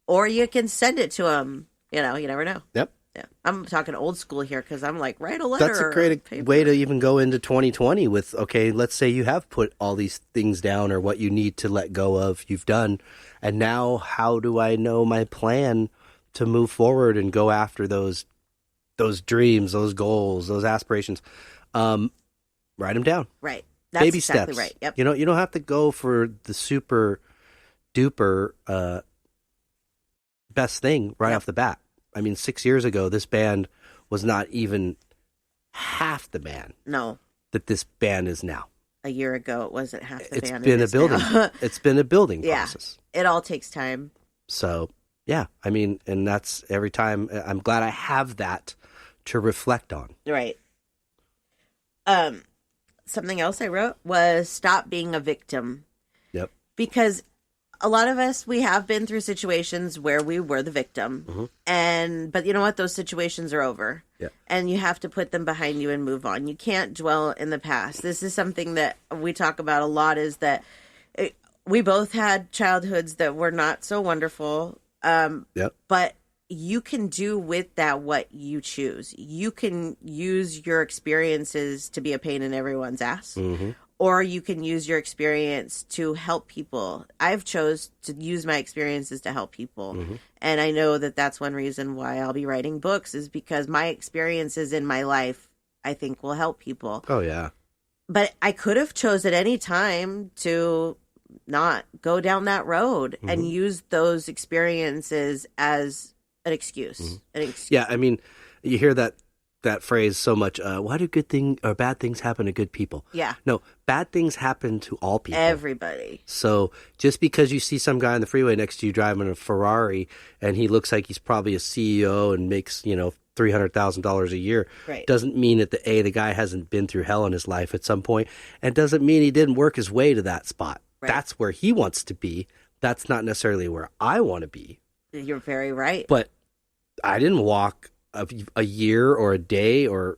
or you can send it to them. You know, you never know.
Yep.
Yeah, I'm talking old school here because I'm like, write a letter.
That's a great way to even go into 2020 with, okay, let's say you have put all these things down or what you need to let go of, you've done. And now how do I know my plan to move forward and go after those dreams, those goals, those aspirations? Write them down.
Right. That's
Baby
exactly
steps.
right. Yep.
You know, you don't have to go for the super duper best thing right off the bat. I mean, 6 years ago, this band was not even half the band
No.
that this band is now.
A year ago, it wasn't half the band.
It's been
it
a
is
building.
now.
It's been a building
Yeah.
process.
It all takes time.
So, yeah, I mean, and that's every time. I'm glad I have that to reflect on.
Right. Something else I wrote was stop being a victim.
Yep.
Because a lot of us, we have been through situations where we were the victim. But you know what? Those situations are over.
Yeah.
And you have to put them behind you and move on. You can't dwell in the past. This is something that we talk about a lot, is that we both had childhoods that were not so wonderful.
Yep.
But you can do with that what you choose. You can use your experiences to be a pain in everyone's ass, or you can use your experience to help people. I've chose to use my experiences to help people. And I know that that's one reason why I'll be writing books, is because my experiences in my life, I think, will help people.
Oh, yeah.
But I could have chose at any time to not go down that road and use those experiences as an excuse.
Yeah, I mean, you hear that phrase so much. Why do bad things happen to good people?
Yeah.
No, bad things happen to all people.
Everybody.
So just because you see some guy on the freeway next to you driving a Ferrari and he looks like he's probably a CEO and makes, $300,000 a year,
Right.
doesn't mean that the guy hasn't been through hell in his life at some point, and doesn't mean he didn't work his way to that spot.
Right.
That's where he wants to be. That's not necessarily where I want to be.
You're very right.
But I didn't walk a year or a day or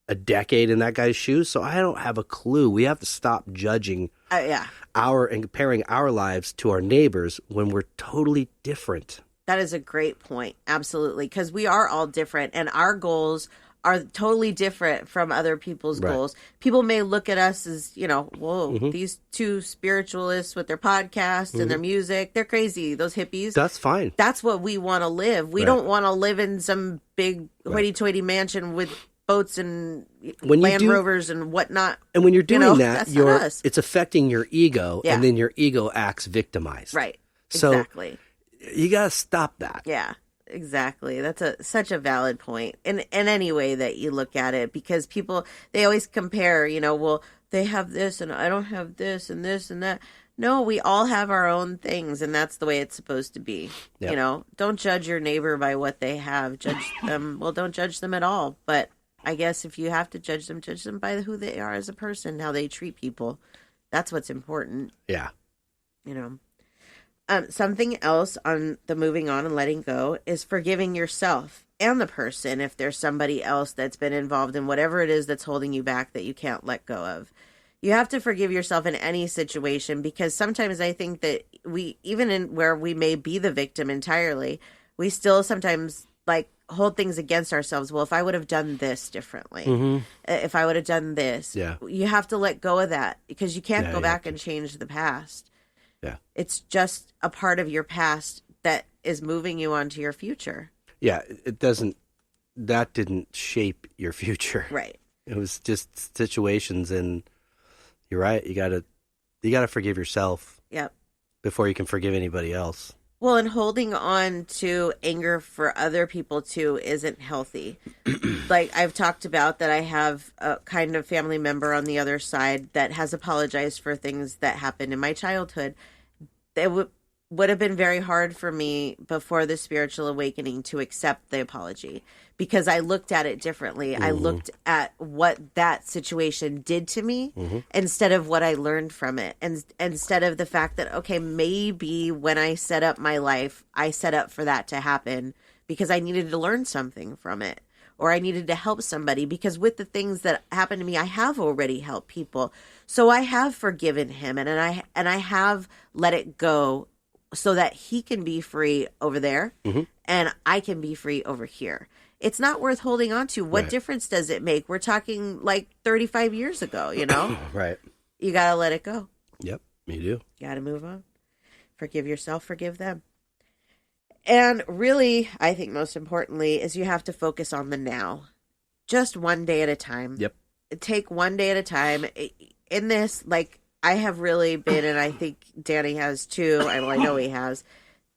a decade in that guy's shoes, so I don't have a clue. We have to stop judging
Yeah.
and comparing our lives to our neighbors when we're totally different.
That is a great point. Absolutely. Because we are all different, and our goals are totally different from other people's
Right.
goals. People may look at us as, whoa, these two spiritualists with their podcast and their music, they're crazy. Those hippies.
That's fine.
That's what we want to live. We
Right.
don't want to live in some big hoity-toity mansion with boats and
When you
Land
do-
Rovers and whatnot.
And when you're doing that,
that's not us.
it's affecting your ego,
Yeah.
and then your ego acts victimized.
Right.
So
Exactly.
you got to stop that.
Yeah, exactly. That's such a valid point in any way that you look at it, because people, they always compare, well, they have this and I don't have this and this and that. No, we all have our own things, and that's the way it's supposed to be.
Yep.
Don't judge your neighbor by what they have. Judge them. Well, don't judge them at all. But I guess if you have to judge them by who they are as a person, how they treat people. That's what's important.
Yeah.
Something else on the moving on and letting go is forgiving yourself and the person if there's somebody else that's been involved in whatever it is that's holding you back that you can't let go of. You have to forgive yourself in any situation, because sometimes I think that we, even in where we may be the victim entirely, we still sometimes hold things against ourselves. Well, if I would have done this differently, if I would have done this,
Yeah.
you have to let go of that, because you can't
Yeah,
go
you
back
have
and change the past.
Yeah.
It's just a part of your past that is moving you on to your future.
Yeah. That didn't shape your future.
Right.
It was just situations, and you're right. You gotta forgive yourself
Yep.
before you can forgive anybody else.
Well, and holding on to anger for other people too isn't healthy. I've talked about that I have a kind of family member on the other side that has apologized for things that happened in my childhood. It would have been very hard for me before the spiritual awakening to accept the apology, because I looked at it differently. I looked at what that situation did to me instead of what I learned from it. And instead of the fact that, okay, maybe when I set up my life, I set up for that to happen because I needed to learn something from it, or I needed to help somebody, because with the things that happened to me, I have already helped people. So I have forgiven him, and I have let it go so that he can be free over there and I can be free over here. It's not worth holding on to. What
Right.
difference does it make? We're talking 35 years ago,
Right.
You got to let it go.
Yep. You do.
You got to move on. Forgive yourself, forgive them. And really, I think most importantly is you have to focus on the now. Just one day at a time.
Yep.
Take one day at a time. In this, I have really been, and I think Danny has too, I know he has,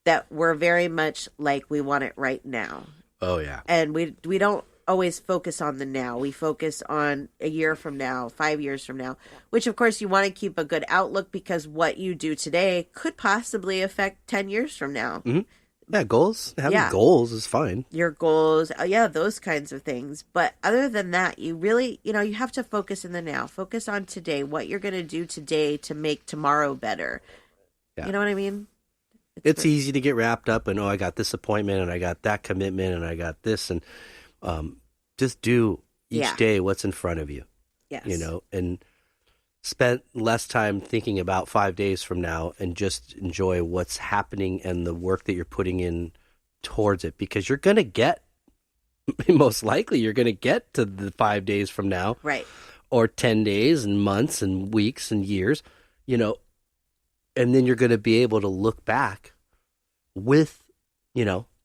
that we're very much we want it right now.
Oh yeah.
And we don't always focus on the now. We focus on a year from now, 5 years from now, which of course you want to keep a good outlook, because what you do today could possibly affect 10 years from now.
Yeah, goals. Having
Yeah.
goals is fine.
Your goals, those kinds of things. But other than that, you really, you have to focus in the now. Focus on today, what you're going to do today to make tomorrow better.
Yeah.
You know what I mean?
It's easy to get wrapped up in, I got this appointment and I got that commitment and I got this, and just do each
Yeah.
day what's in front of you.
Yes.
And spent less time thinking about 5 days from now and just enjoy what's happening and the work that you're putting in towards it, because you're going to get, most likely you're going to get to the 5 days from now,
Right.
or 10 days and months and weeks and years, and then you're going to be able to look back with,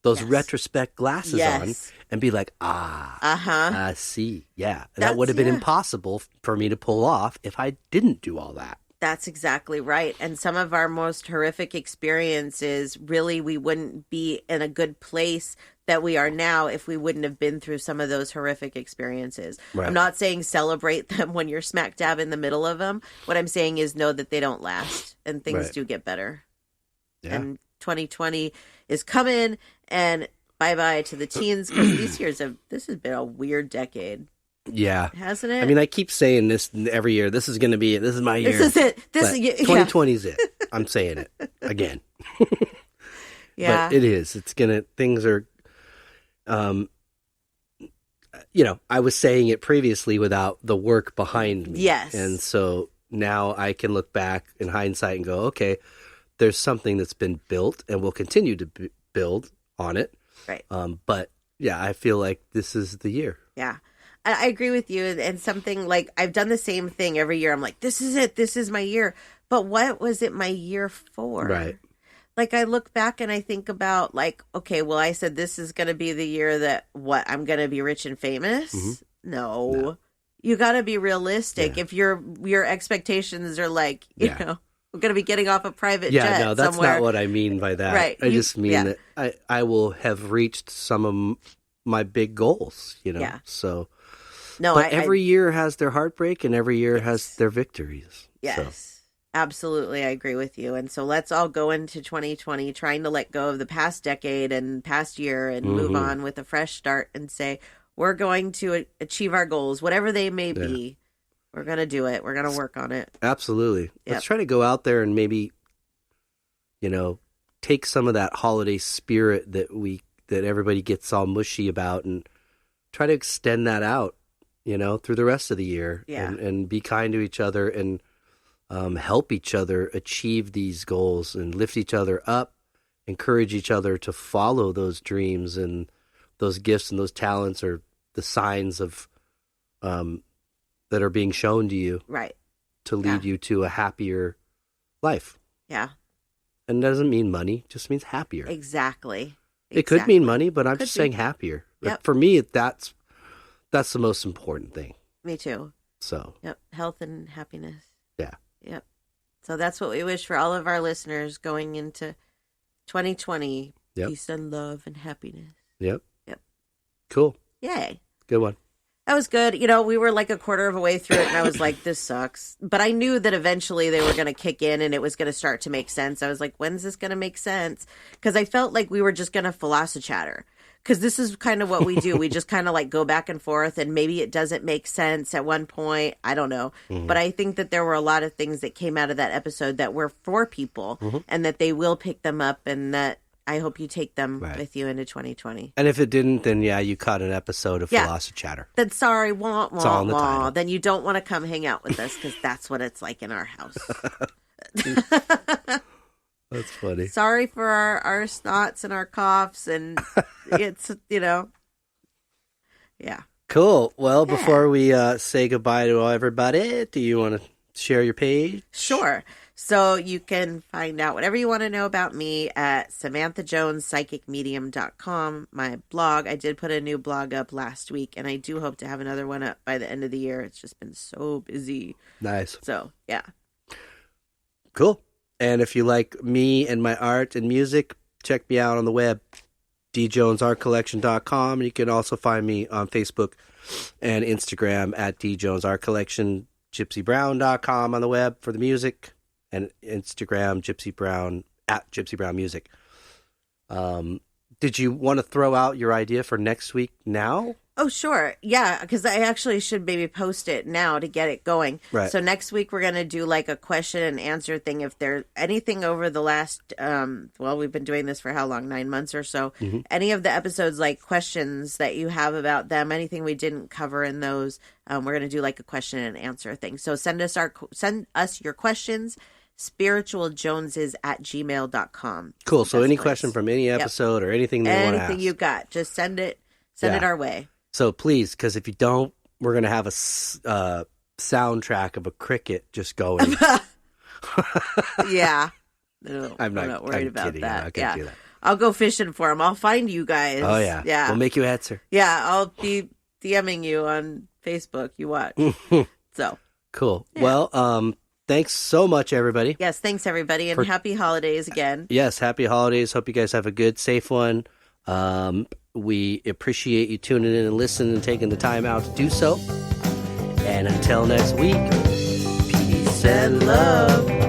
those
Yes.
retrospect glasses on
Yes.
and be like, I see. Yeah. That
That's-
would have been
yeah.
impossible for me to pull off if I didn't do all that.
That's exactly right. And some of our most horrific experiences, really, we wouldn't be in a good place that we are now if we wouldn't have been through some of those horrific experiences.
Right.
I'm not saying celebrate them when you're smack dab in the middle of them. What I'm saying is know that they don't last and things
Right.
do get better.
Yeah.
And 2020 is coming, and bye-bye to the teens, because this has been a weird decade,
Yeah.
hasn't it?
I mean, I keep saying this every year. This is going to be it. This is my year.
this is it.
But 2020 is it. I'm saying it again.
Yeah.
But it is. It's going to, things are, I was saying it previously without the work behind me.
Yes.
And so now I can look back in hindsight and go, okay, there's something that's been built and will continue to build on it.
Right.
But yeah, I feel like this is the year.
Yeah. I agree with you. And something like I've done the same thing every year. I'm like, this is it. This is my year. But what was it my year for?
Right.
Like I look back and I think about like, okay, well, I said this is going to be the year that I'm going to be rich and famous.
Mm-hmm.
No. You got to be realistic.
Yeah.
If your expectations are like,
Yeah.
we're going to be getting off a private
Yeah,
jet
no, that's
somewhere.
not what I mean by that.
Right.
I just mean
yeah.
that I will have reached some of my big goals,
Yeah.
So,
No,
but every year has their heartbreak and every year
Yes.
has their victories.
Yes.
So,
Absolutely, I agree with you. And so let's all go into 2020 trying to let go of the past decade and past year and move
Mhm.
on with a fresh start and say, we're going to achieve our goals, whatever they may be. We're going to do it. We're going to work on it.
absolutely.
Yep.
Let's try to go out there and maybe, take some of that holiday spirit that everybody gets all mushy about and try to extend that out, through the rest of the year.
Yeah.
And be kind to each other and help each other achieve these goals and lift each other up, encourage each other to follow those dreams and those gifts and those talents or the signs of that are being shown to you
Right.
to lead you to a happier life.
Yeah,
And it doesn't mean money, it just means happier.
exactly.
It could mean money, but I'm
Could
just
be.
saying happier.
Yep.
For me, that's the most important thing.
Me too.
So,
Yep. Health and happiness.
yeah.
Yep. So that's what we wish for all of our listeners going into 2020.
Yep.
Peace and love and happiness.
Yep.
Yep.
Cool.
Yay.
Good one.
That was good. We were like a quarter of a way through it, and I was like, this sucks. But I knew that eventually they were going to kick in and it was going to start to make sense. I was like, when's this going to make sense? Because I felt like we were just going to philos-o-chatter. Because this is kind of what we do. We just kind of like go back and forth, and maybe it doesn't make sense at one point. I don't know.
Mm-hmm.
But I think that there were a lot of things that came out of that episode that were for people,
Mm-hmm.
and that they will pick them up, and that I hope you take them
Right.
with you into 2020.
And if it didn't, then yeah, you caught an episode of
Yeah.
philos-o-chatter.
Then sorry, wah,
It's all
wah,
in the
wah.
title.
Then you don't want to come hang out with us because that's what it's like in our house.
That's funny.
Sorry for our snots and our coughs, and it's, yeah.
Cool. Well, before we say goodbye to everybody, do you want to share your page?
Sure. So you can find out whatever you want to know about me at SamanthaJonesPsychicMedium.com, my blog. I did put a new blog up last week, and I do hope to have another one up by the end of the year. It's just been so busy.
Nice.
So, yeah.
Cool. And if you like me and my art and music, check me out on the web, djonesartcollection.com. You can also find me on Facebook and Instagram at djonesartcollection, gypsybrown.com on the web for the music, and Instagram, gypsybrown, at gypsybrownmusic. Did you want to throw out your idea for next week now?
Oh, sure. Yeah, because I actually should maybe post it now to get it going.
Right.
So next week we're going to do like a question and answer thing. If there's anything over the last, we've been doing this for how long? 9 months or so.
Mm-hmm.
Any of the episodes, like questions that you have about them, anything we didn't cover in those, we're going to do like a question and answer thing. So send us your questions, spiritualjoneses@gmail.com.
Cool. So any
place.
question from any episode or anything that you want to ask.
Anything you got, just send it our way.
So please, because if you don't, we're going to have a soundtrack of a cricket just going.
Yeah. No,
I'm
not worried about
kidding.
that.
I'm not gonna do that.
I'll go fishing for them. I'll find you guys.
Oh, yeah.
Yeah.
We'll make you answer.
Yeah, I'll be DMing you on Facebook. You watch. So.
Cool.
Yeah.
Well, thanks so much, everybody.
Yes, thanks, everybody, and happy holidays again.
Yes, happy holidays. Hope you guys have a good, safe one. We appreciate you tuning in and listening and taking the time out to do so. And until next week, peace and love.